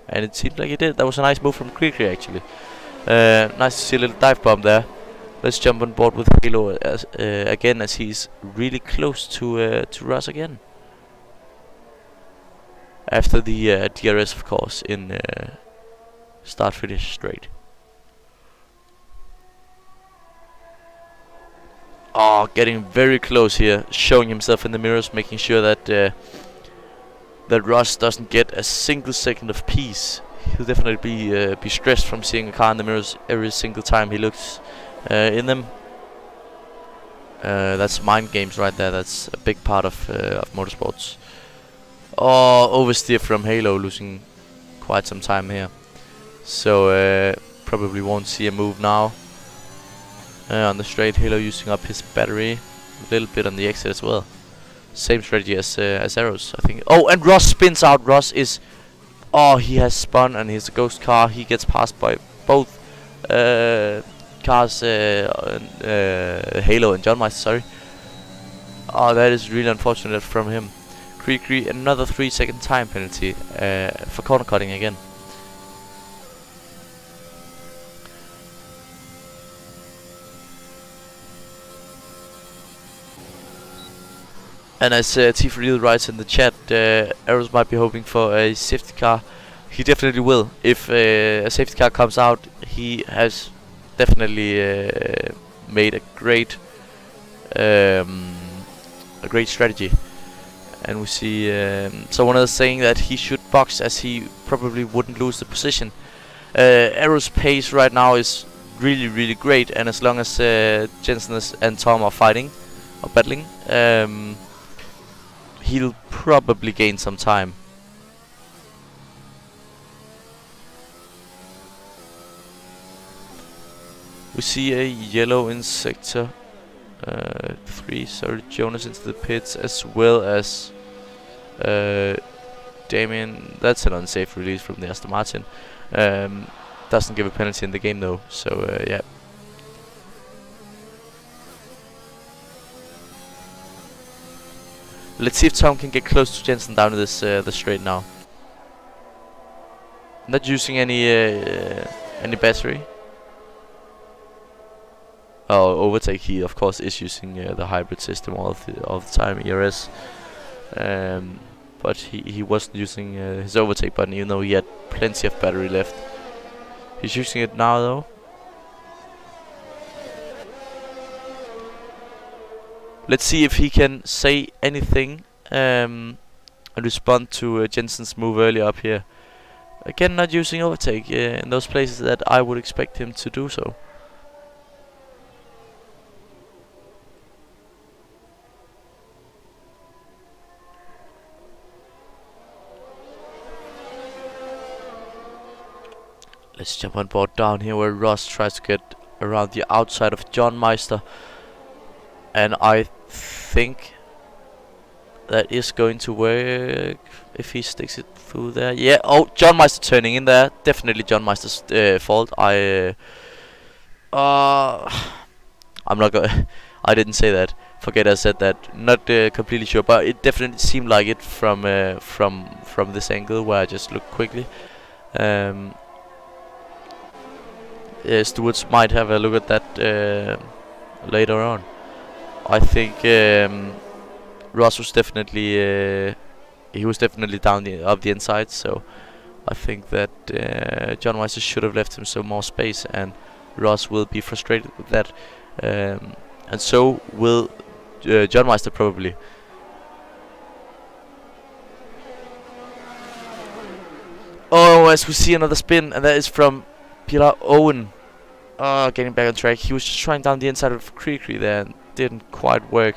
and it seemed like he did. That was a nice move from Creaky actually. Nice to see a little dive bomb there. Let's jump on board with Halo again, as he's really close to Ross again. After the DRS, of course, in start-finish straight. Oh, getting very close here, showing himself in the mirrors, making sure that that Ross doesn't get a single second of peace. He'll definitely be stressed from seeing a car in the mirrors every single time he looks in them. That's mind games right there. That's a big part of motorsports. Oh, oversteer from Halo, losing quite some time here. So probably won't see a move now. On the straight, Halo using up his battery a little bit on the exit as well. Same strategy as Arrows, I think. Oh, and Ross spins out. Ross is... Oh, he has spun, and he's a ghost car. He gets passed by both cars, Halo and John Meister, sorry. Oh, that is really unfortunate from him. Creaky, another 3-second time penalty for corner cutting again. And as T4 writes in the chat, Arrows might be hoping for a safety car. He definitely will. If a safety car comes out, he has definitely made a great strategy. And we see someone else saying that he should box, as he probably wouldn't lose the position. Arrow's pace right now is really great, and as long as Jensen and Tom are fighting or battling, he'll probably gain some time. We see a yellow in sector 3, sorry, Jonas into the pits, as well as Damien. That's an unsafe release from the Aston Martin. Doesn't give a penalty in the game though, so yeah. Let's see if Tom can get close to Jensen down to this the straight now. Not using any battery. Oh, overtake. He of course is using the hybrid system all the time, ERS. But he wasn't using his overtake button, even though he had plenty of battery left. He's using it now though. Let's see if he can say anything and respond to Jensen's move earlier up here. Again, not using overtake in those places that I would expect him to do so. Let's jump on board down here where Ross tries to get around the outside of John Meister. And I think that is going to work if he sticks it through there. Yeah, oh, John Meister turning in there. Definitely John Meister's fault. I'm not gonna... I didn't say that. Forget I said that. Not completely sure, but it definitely seemed like it from this angle where I just looked quickly. Stewards might have a look at that later on. I think Ross was definitely he was definitely down up the inside, so I think that John Meister should have left him some more space, and Ross will be frustrated with that, and so will John Meister probably. Oh, as we see another spin, and that is from Peter Owen. Getting back on track. He was just trying down the inside of Krikri there and didn't quite work.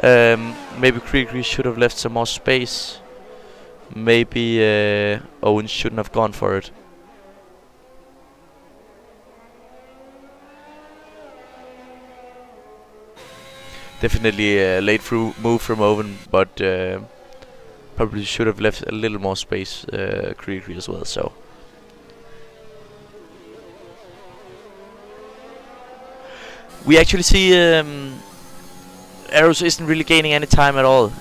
Maybe Krikri should have left some more space. Maybe Owen shouldn't have gone for it. Definitely a late through move from Owen, but probably should have left a little more space, Krikri as well. So. We actually see Arrows isn't really gaining any time at all,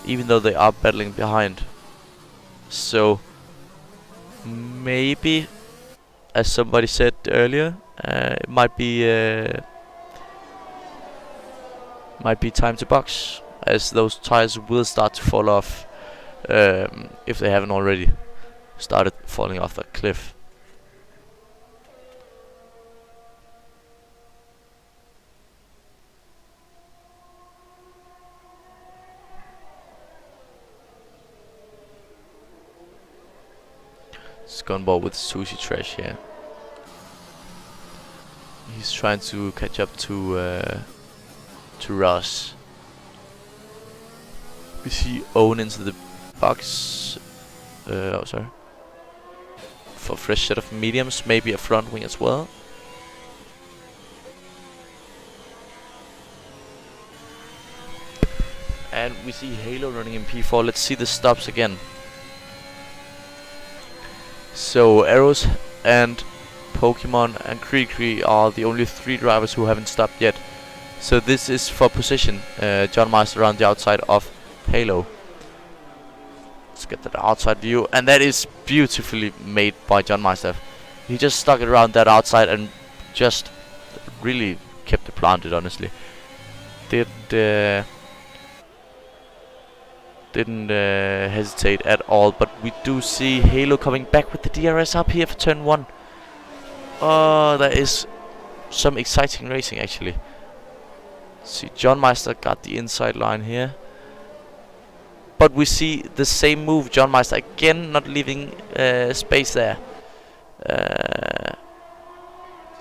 even though they are battling behind. So maybe, as somebody said earlier, it might be time to box, as those tires will start to fall off if they haven't already started falling off that cliff. He's gone ball with Sushi Trash here. He's trying to catch up to Ross. We see Owen into the box. Oh, sorry. For a fresh set of mediums, maybe a front wing as well. And we see Halo running in P4. Let's see the stops again. So Arrows and Pokemon and Krikri are the only three drivers who haven't stopped yet. So this is for position. John Meister around the outside of Halo. Let's get that outside view, and that is beautifully made by John Meister. He just stuck it around that outside and just really kept it planted, honestly. Didn't hesitate at all, but we do see Halo coming back with the DRS up here for turn 1. Oh, that is some exciting racing, actually. See, John Meister got the inside line here, but we see the same move. John Meister again not leaving space there.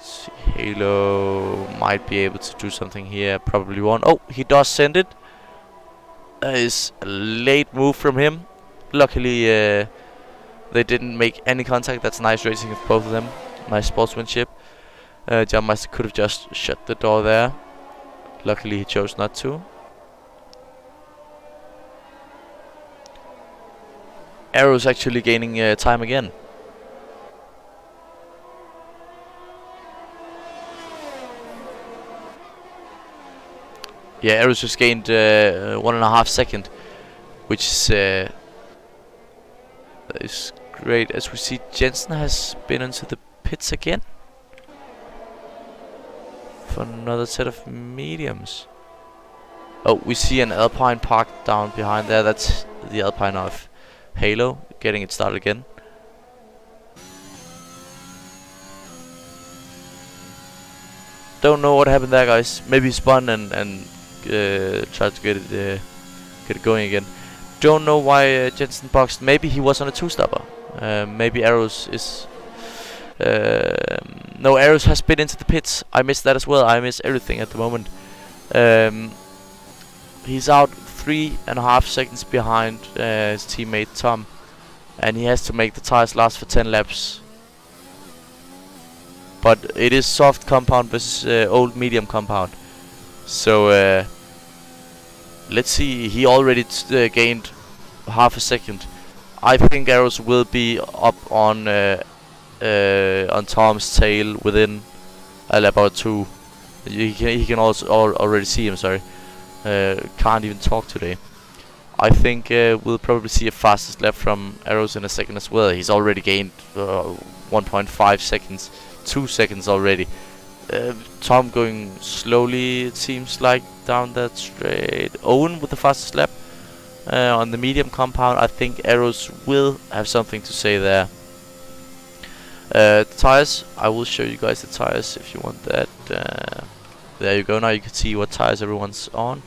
See, Halo might be able to do something here, probably won't. Oh, he does send it. That is a late move from him. Luckily, they didn't make any contact. That's nice racing of both of them. Nice sportsmanship. John Meister could have just shut the door there. Luckily, he chose not to. Arrow's actually gaining time again. Yeah, Arrows just gained 1.5 seconds, which is great. As we see, Jensen has been into the pits again for another set of mediums. Oh, we see an Alpine parked down behind there. That's the Alpine of Halo getting it started again. Don't know what happened there, guys. Maybe he spun and tried to get it going again. Don't know why Jensen boxed. Maybe he was on a two-stopper. Maybe Arrows is... no, Arrows has been into the pits. I missed that as well. I miss everything at the moment. He's out 3.5 seconds behind his teammate Tom. and he has to make the tires last for 10 laps. But it is soft compound versus old medium compound. So let's see. He already gained half a second. I think Arrows will be up on Tom's tail within a lap or two. He can also already see him. Sorry, can't even talk today. I think we'll probably see a fastest lap from Arrows in a second as well. He's already gained 1.5 seconds, 2 seconds already. Tom going slowly, it seems like, down that straight. Owen with the fastest lap on the medium compound. I think Arrows will have something to say there. Tires, I will show you guys the tires if you want that. There you go. Now you can see what tires everyone's on.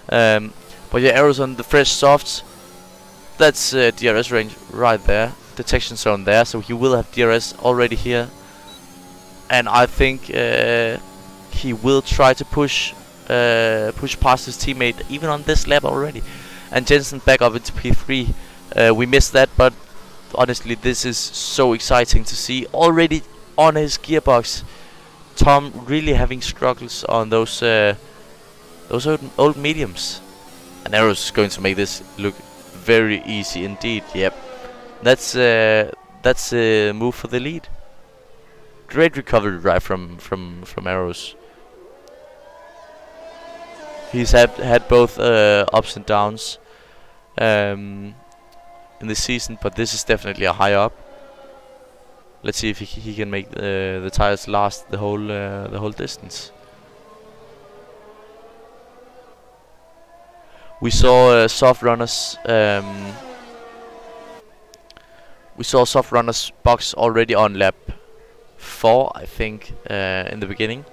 But yeah, Arrows on the fresh softs. That's DRS range right there, detection zone there. So he will have DRS already here, and I think he will try to push past his teammate even on this lap already. And Jensen back up into P3. We missed that, but honestly, this is so exciting to see already on his gearbox. Tom really having struggles on those old mediums. And Arrows is going to make this look very easy indeed. Yep, that's a move for the lead. Great recovery drive from Arrows. He's had both ups and downs in the season, but this is definitely a high up. Let's see if he can make the tires last the whole distance. We saw soft runners. We saw soft runners box already on lap 4, I think, in the beginning,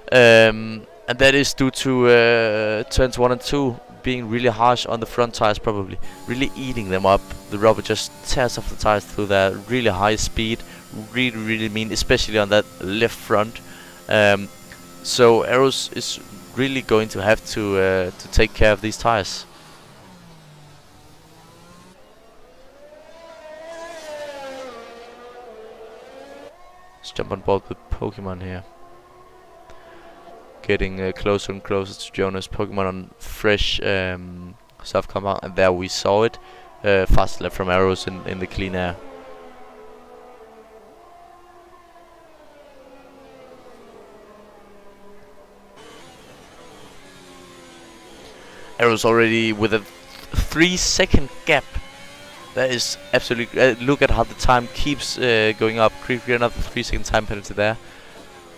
and that is due to turns 1 and 2 being really harsh on the front tires, probably really eating them up. The rubber just tears off the tires through that really high speed, really mean, especially on that left front. So Arrows is really going to have to take care of these tires. Let's jump on board with Pokemon here. Getting closer and closer to Jonas. Pokemon on fresh soft compound, and there we saw it. Fast left from Arrows in the clean air. Arrows already with a 3-second gap. That is absolutely. Look at how the time keeps going up. Creepy, another 3-second time penalty there.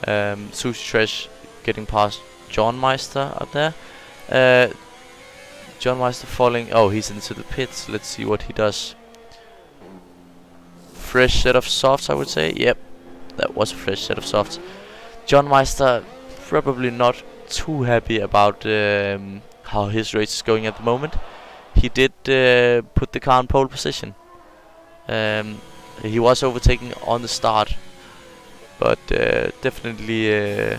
Sushi Trash getting past John Meister up there. John Meister falling. Oh, he's into the pits. Let's see what he does. Fresh set of softs, I would say. Yep, that was a fresh set of softs. John Meister probably not too happy about how his race is going at the moment. He did put the car in pole position. He was overtaken on the start, but definitely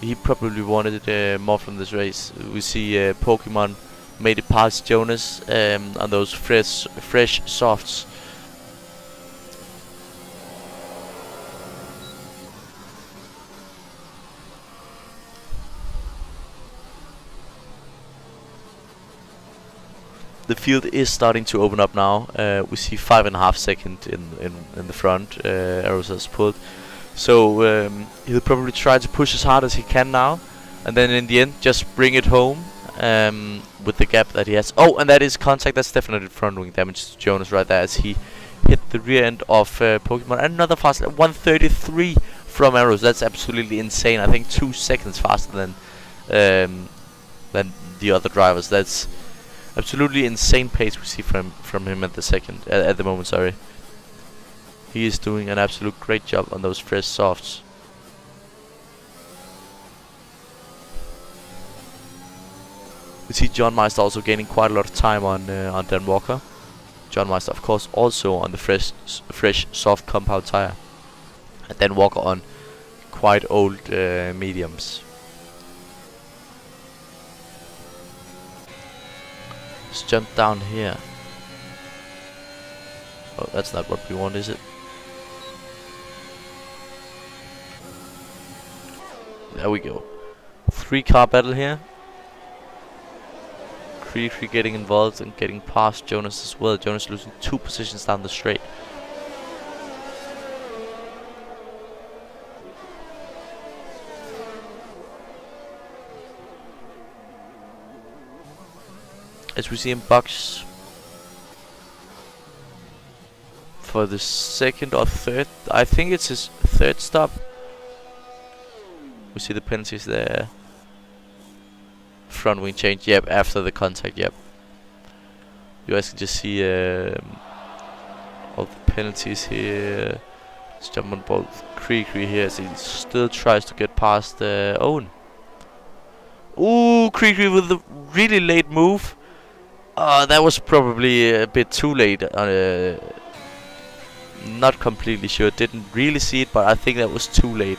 he probably wanted more from this race. We see Pokemon made it past Jonas on those fresh softs. The field is starting to open up now. We see 5.5 seconds in the front. Arrows has pulled, so he'll probably try to push as hard as he can now, and then in the end just bring it home with the gap that he has. Oh, and that is contact. That's definitely front wing damage to Jonas right there as he hit the rear end of Pokemon. And another fast lap, 1:33 from Arrows. That's absolutely insane. I think 2 seconds faster than the other drivers. That's absolutely insane pace we see from him at the moment. Sorry, he is doing an absolute great job on those fresh softs. We see John Meister also gaining quite a lot of time on Dan Walker. John Meister, of course, also on the fresh soft compound tire, and Dan Walker on quite old mediums. Let's jump down here. Oh, that's not what we want, is it? There we go. 3-car battle here. Creepy getting involved and getting past Jonas as well. Jonas losing 2 positions down the straight. As we see him box for the 2nd or 3rd, I think it's his 3rd stop. We see the penalties there. Front wing change, yep, after the contact, yep. You guys can just see all the penalties here. Let's jump on both Creaky here as he still tries to get past Owen. Ooh, Creaky with the really late move. That was probably a bit too late. Not completely sure, didn't really see it, but I think that was too late.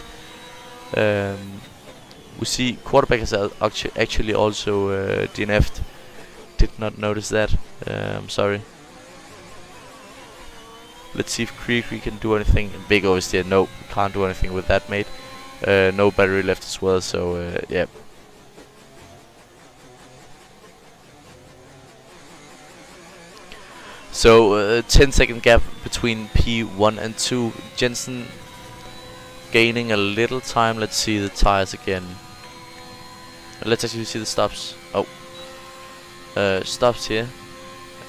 We see quarterback has actually also DNF'd. Did not notice that. I'm sorry. Let's see if Creaky can do anything. Big oversteer, nope, can't do anything with that, mate. No battery left as well, so yeah. So 10-second gap between P1 and 2. Jensen gaining a little time. Let's see the tires again. Let's actually see the stops. Oh, stops here.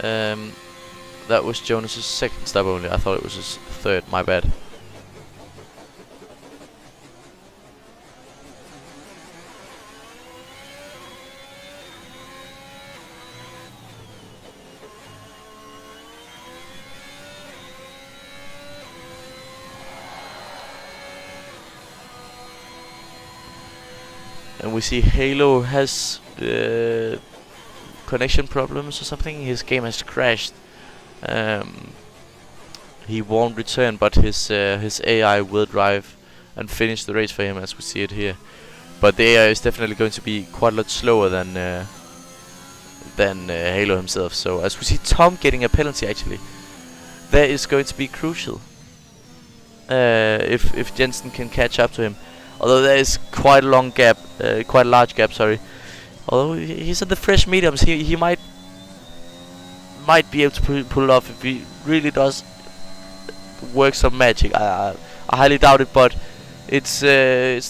That was Jonas's 2nd stop only. I thought it was his 3rd. My bad. And we see Halo has connection problems or something. His game has crashed. He won't return, but his AI will drive and finish the race for him, as we see it here. But the AI is definitely going to be quite a lot slower than Halo himself. So as we see Tom getting a penalty, actually, that is going to be crucial. If Jensen can catch up to him. Although there is quite a long gap, quite a large gap, sorry. Although he's at the fresh mediums, he might be able to pull it off if he really does work some magic. I highly doubt it, but it's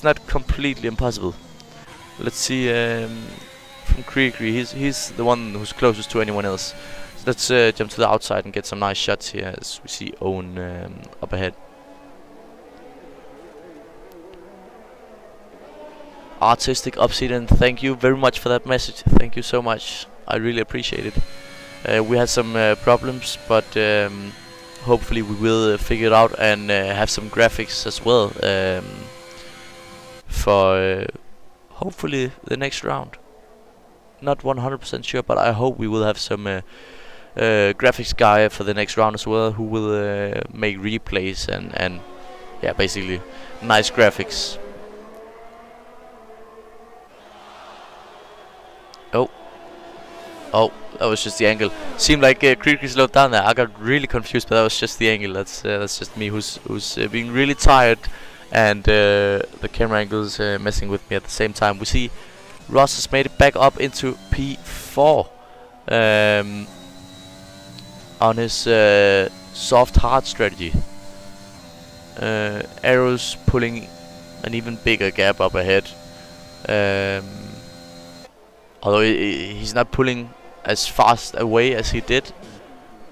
not completely impossible. Let's see from Creaky. He's the one who's closest to anyone else. So let's jump to the outside and get some nice shots here as we see Owen up ahead. Artistic Obsidian, thank you very much for that message. Thank you so much. I really appreciate it. We had some problems, but hopefully we will figure it out and have some graphics as well for hopefully the next round. Not 100% sure, but I hope we will have some graphics guy for the next round as well, who will make replays and yeah, basically nice graphics. Oh, that was just the angle. Seemed like Creaky slowed down there. I got really confused, but that was just the angle. That's just me who's being really tired, and the camera angle's messing with me at the same time. We see Ross has made it back up into P4 on his soft hard strategy. Arrows pulling an even bigger gap up ahead. Although he's not pulling as fast away as he did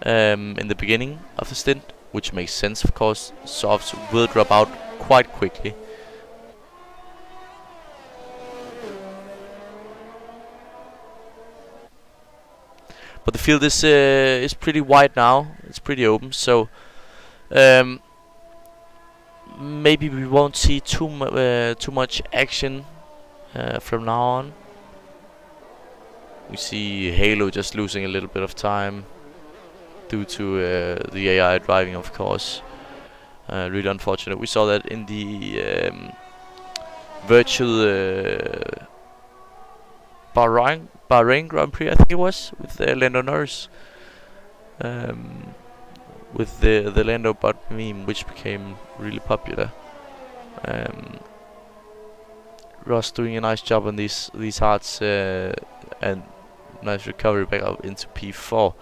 in the beginning of the stint, which makes sense, of course. Softs will drop out quite quickly. But the field is pretty wide now. It's pretty open, so maybe we won't see too much action from now on. We see Halo just losing a little bit of time due to the AI driving, of course. Really unfortunate. We saw that in the virtual Bahrain Grand Prix, I think it was, with Lando Norris. with the Lando bot meme, which became really popular. Ross doing a nice job on these hearts and nice recovery back up into P4.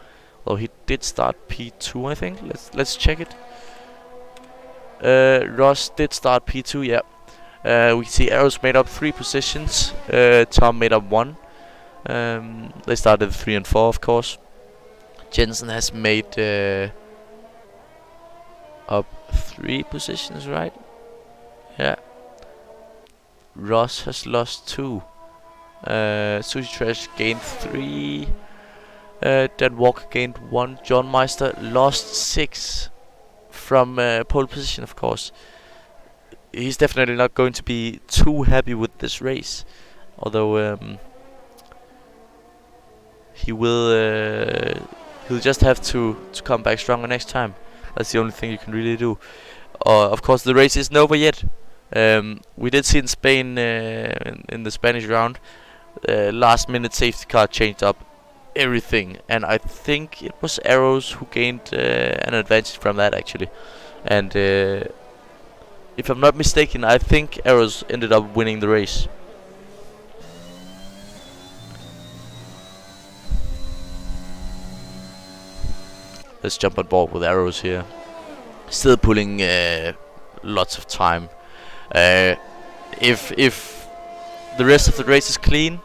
Although he did start P2, I think. Let's check it. Ross did start P2, yeah. We see Arrows made up 3 positions. Tom made up 1. They started 3 and 4, of course. Jensen has made up 3 positions, right? Yeah. Ross has lost 2. Sushi Trash gained 3. Dan Walker gained 1. John Meister lost 6 from pole position, of course. He's definitely not going to be too happy with this race, although he'll just have to come back stronger next time. That's the only thing you can really do. Of course, the race isn't over yet. We did see in Spain in the Spanish round, last minute safety car changed up everything, and I think it was Arrows who gained an advantage from that, actually. And if I'm not mistaken, I think Arrows ended up winning the race. Let's jump on board with Arrows here. Still pulling lots of time. If the rest of the race is clean,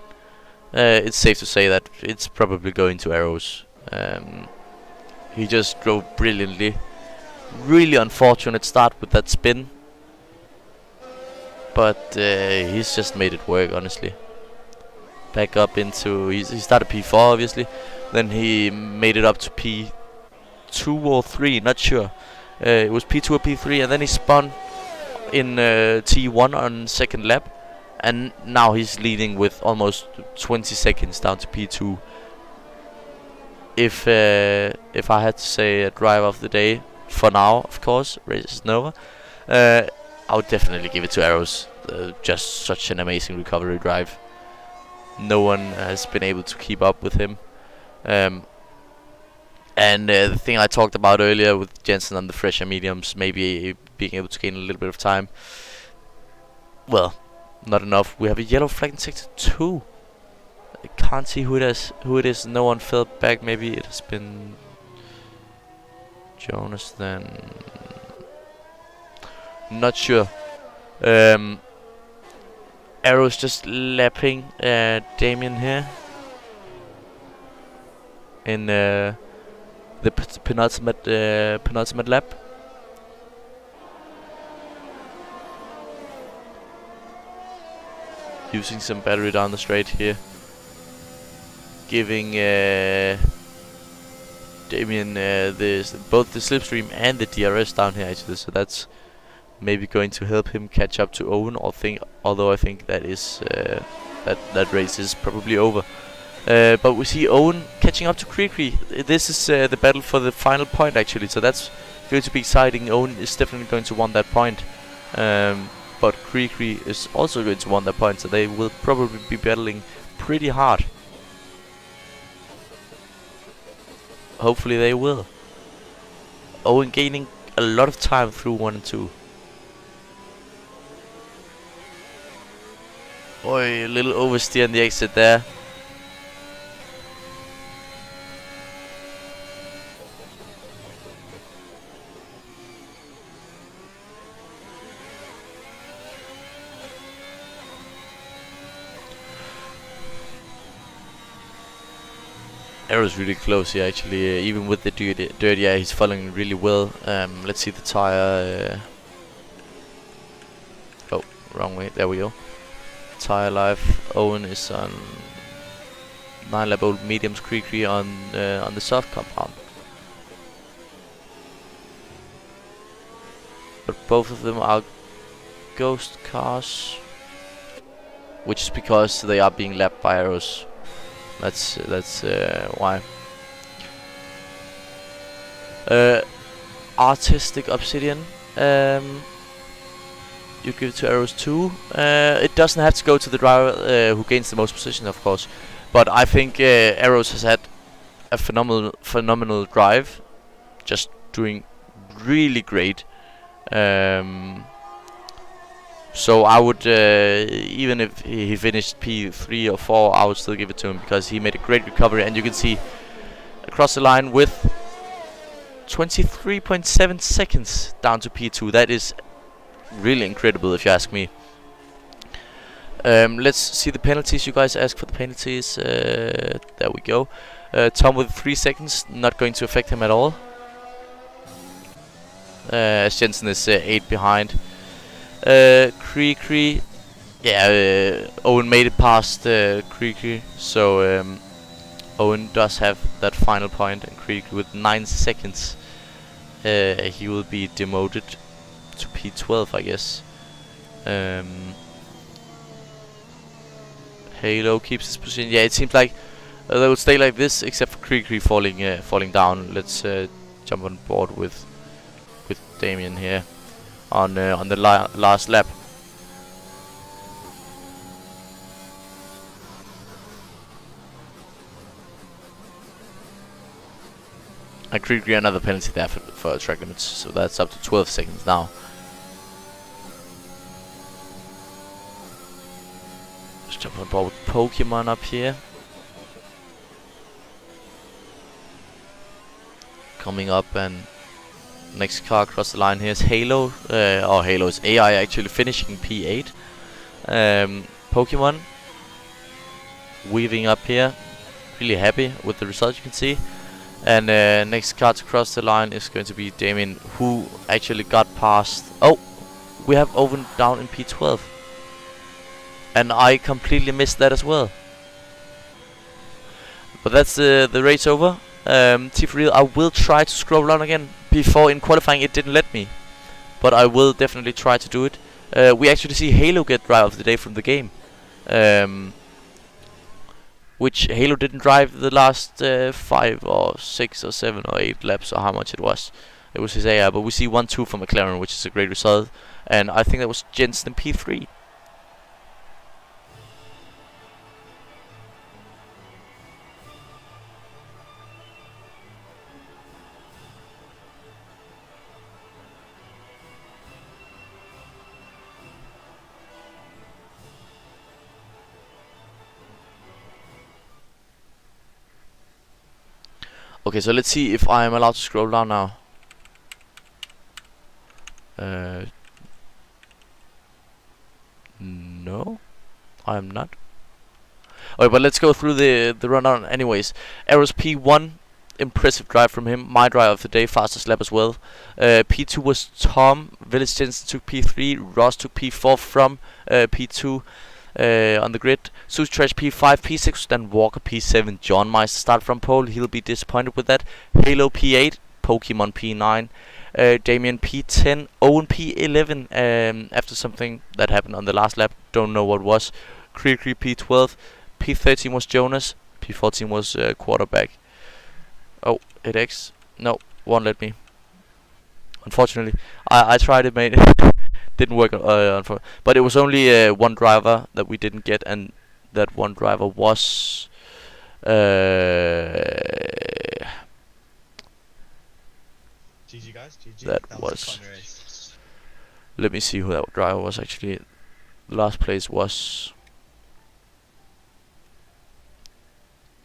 it's safe to say that it's probably going to Arrows. He just drove brilliantly. Really unfortunate start with that spin, but he's just made it work, honestly. Back up into he started P4 obviously, then he made it up to P2 or 3, not sure. It was P2 or P3, and then he spun in T1 on second lap, and now he's leading with almost 20 seconds down to P2. If I had to say a driver of the day for now, of course, race is over, I would definitely give it to Arrows. Just such an amazing recovery drive. No one has been able to keep up with him. And the thing I talked about earlier with Jensen on the fresher mediums, maybe being able to gain a little bit of time. Well, not enough. We have a yellow flag in sector 2. I can't see who it is. No one fell back. Maybe it has been Jonas then. Not sure. Arrows just lapping Damien here in the penultimate lap. Using some battery down the straight here, giving Damien both the slipstream and the DRS down here, actually. So that's maybe going to help him catch up to Owen. Although I think that is that race is probably over. But we see Owen catching up to Krikri. This is the battle for the final point, actually. So that's going to be exciting. Owen is definitely going to want that point. But Krikri is also going to want that point. So they will probably be battling pretty hard. Hopefully they will. Owen gaining a lot of time through 1 and 2. Oi, a little oversteer on the exit there. Arrow's really close here, actually. Even with the dirty air, he's following really well. Let's see the tire. Oh, wrong way. There we go. Tire life. Owen is on 9 lap old mediums. Krikri on the soft compound. But both of them are ghost cars, which is because they are being lapped by Arrows. That's why. Artistic Obsidian. You give it to Arrows too. It doesn't have to go to the driver who gains the most position, of course. But I think Arrows has had a phenomenal drive. Just doing really great. So I would, even if he finished P3 or 4, I would still give it to him, because he made a great recovery. And you can see across the line with 23.7 seconds down to P2. That is really incredible, if you ask me. Let's see the penalties. You guys asked for the penalties. There we go. Tom with 3 seconds, not going to affect him at all. As Jensen is 8 behind. Kree, yeah, Owen made it past Kree, so Owen does have that final point, and Kree with 9 seconds, he will be demoted to P12, I guess. Halo keeps his position. Yeah, it seems like they will stay like this, except for Kree falling down. Let's jump on board with Damien here on the last lap. And Kree another penalty there for track limits, so that's up to 12 seconds now. Let's jump on board with Pokemon up here. Coming up, and next car across the line here is Halo. Or Halo's AI actually finishing P8. Pokemon weaving up here. Really happy with the result, you can see. And next car to cross the line is going to be Damien, who actually got past. Oh, we have Owen down in P12. And I completely missed that as well. But that's the race over. T for real, I will try to scroll down again. Before in qualifying it didn't let me, but I will definitely try to do it. We actually see Halo get drive of the day from the game, which Halo didn't drive the last 5 or 6 or 7 or 8 laps, or how much it was. It was his AI, but we see 1-2 from McLaren, which is a great result. And I think that was Jensen in P3. Okay, so let's see if I am allowed to scroll down now. No, I am not. Okay, but let's go through the rundown anyways. Eros P1, impressive drive from him. My drive of the day, fastest lap as well. P2 was Tom. Village Jensen took P3. Ross took P4 from P2. On the grid, Sushi Trash P5, P6, then Walker P7. John Meister start from pole, he'll be disappointed with that. Halo P8, Pokemon P9, Damien P10, Owen P11, after something that happened on the last lap, don't know what was. Kree P12, P13 was Jonas, P14 was quarterback. Oh, 8X, no, won't let me. Unfortunately, I tried it, mate. Didn't work, but it was only one driver that we didn't get, and that one driver was GG guys, GG. That was a fun race. Let me see who that driver was actually. The last place was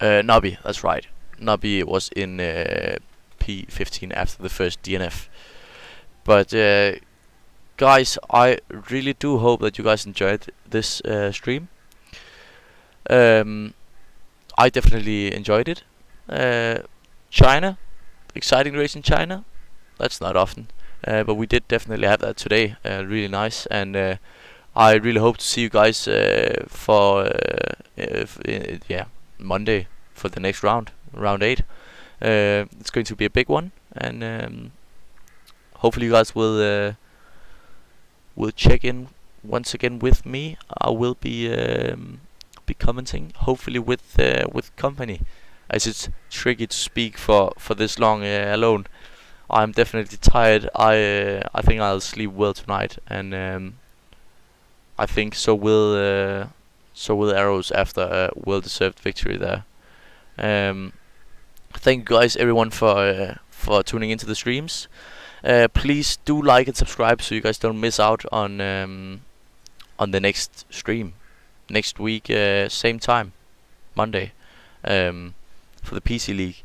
Nobby, that's right. Nobby was in P15 after the first DNF. But guys, I really do hope that you guys enjoyed this stream. I definitely enjoyed it. China, exciting race in China. That's not often, but we did definitely have that today. Really nice, and I really hope to see you guys for Monday for the next round 8. It's going to be a big one, and hopefully you guys will check in once again with me. I will be commenting, hopefully with company, as it's tricky to speak for this long alone. I'm definitely tired. I think I'll sleep well tonight, and I think so will Arrows after a well-deserved victory there. Thank you guys, everyone, for for tuning into the streams. Please do like and subscribe so you guys don't miss out on the next stream next week, same time, Monday, for the PC League.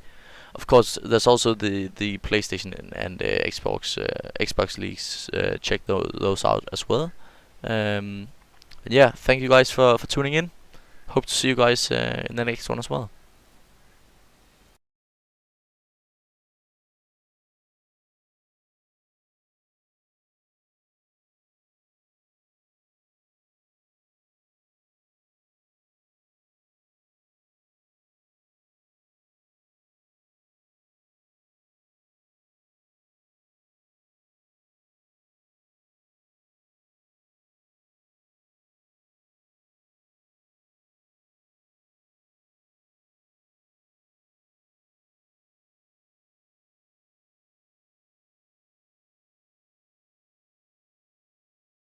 Of course, there's also the PlayStation and Xbox leagues. Check those out as well. And yeah, thank you guys for tuning in. Hope to see you guys in the next one as well.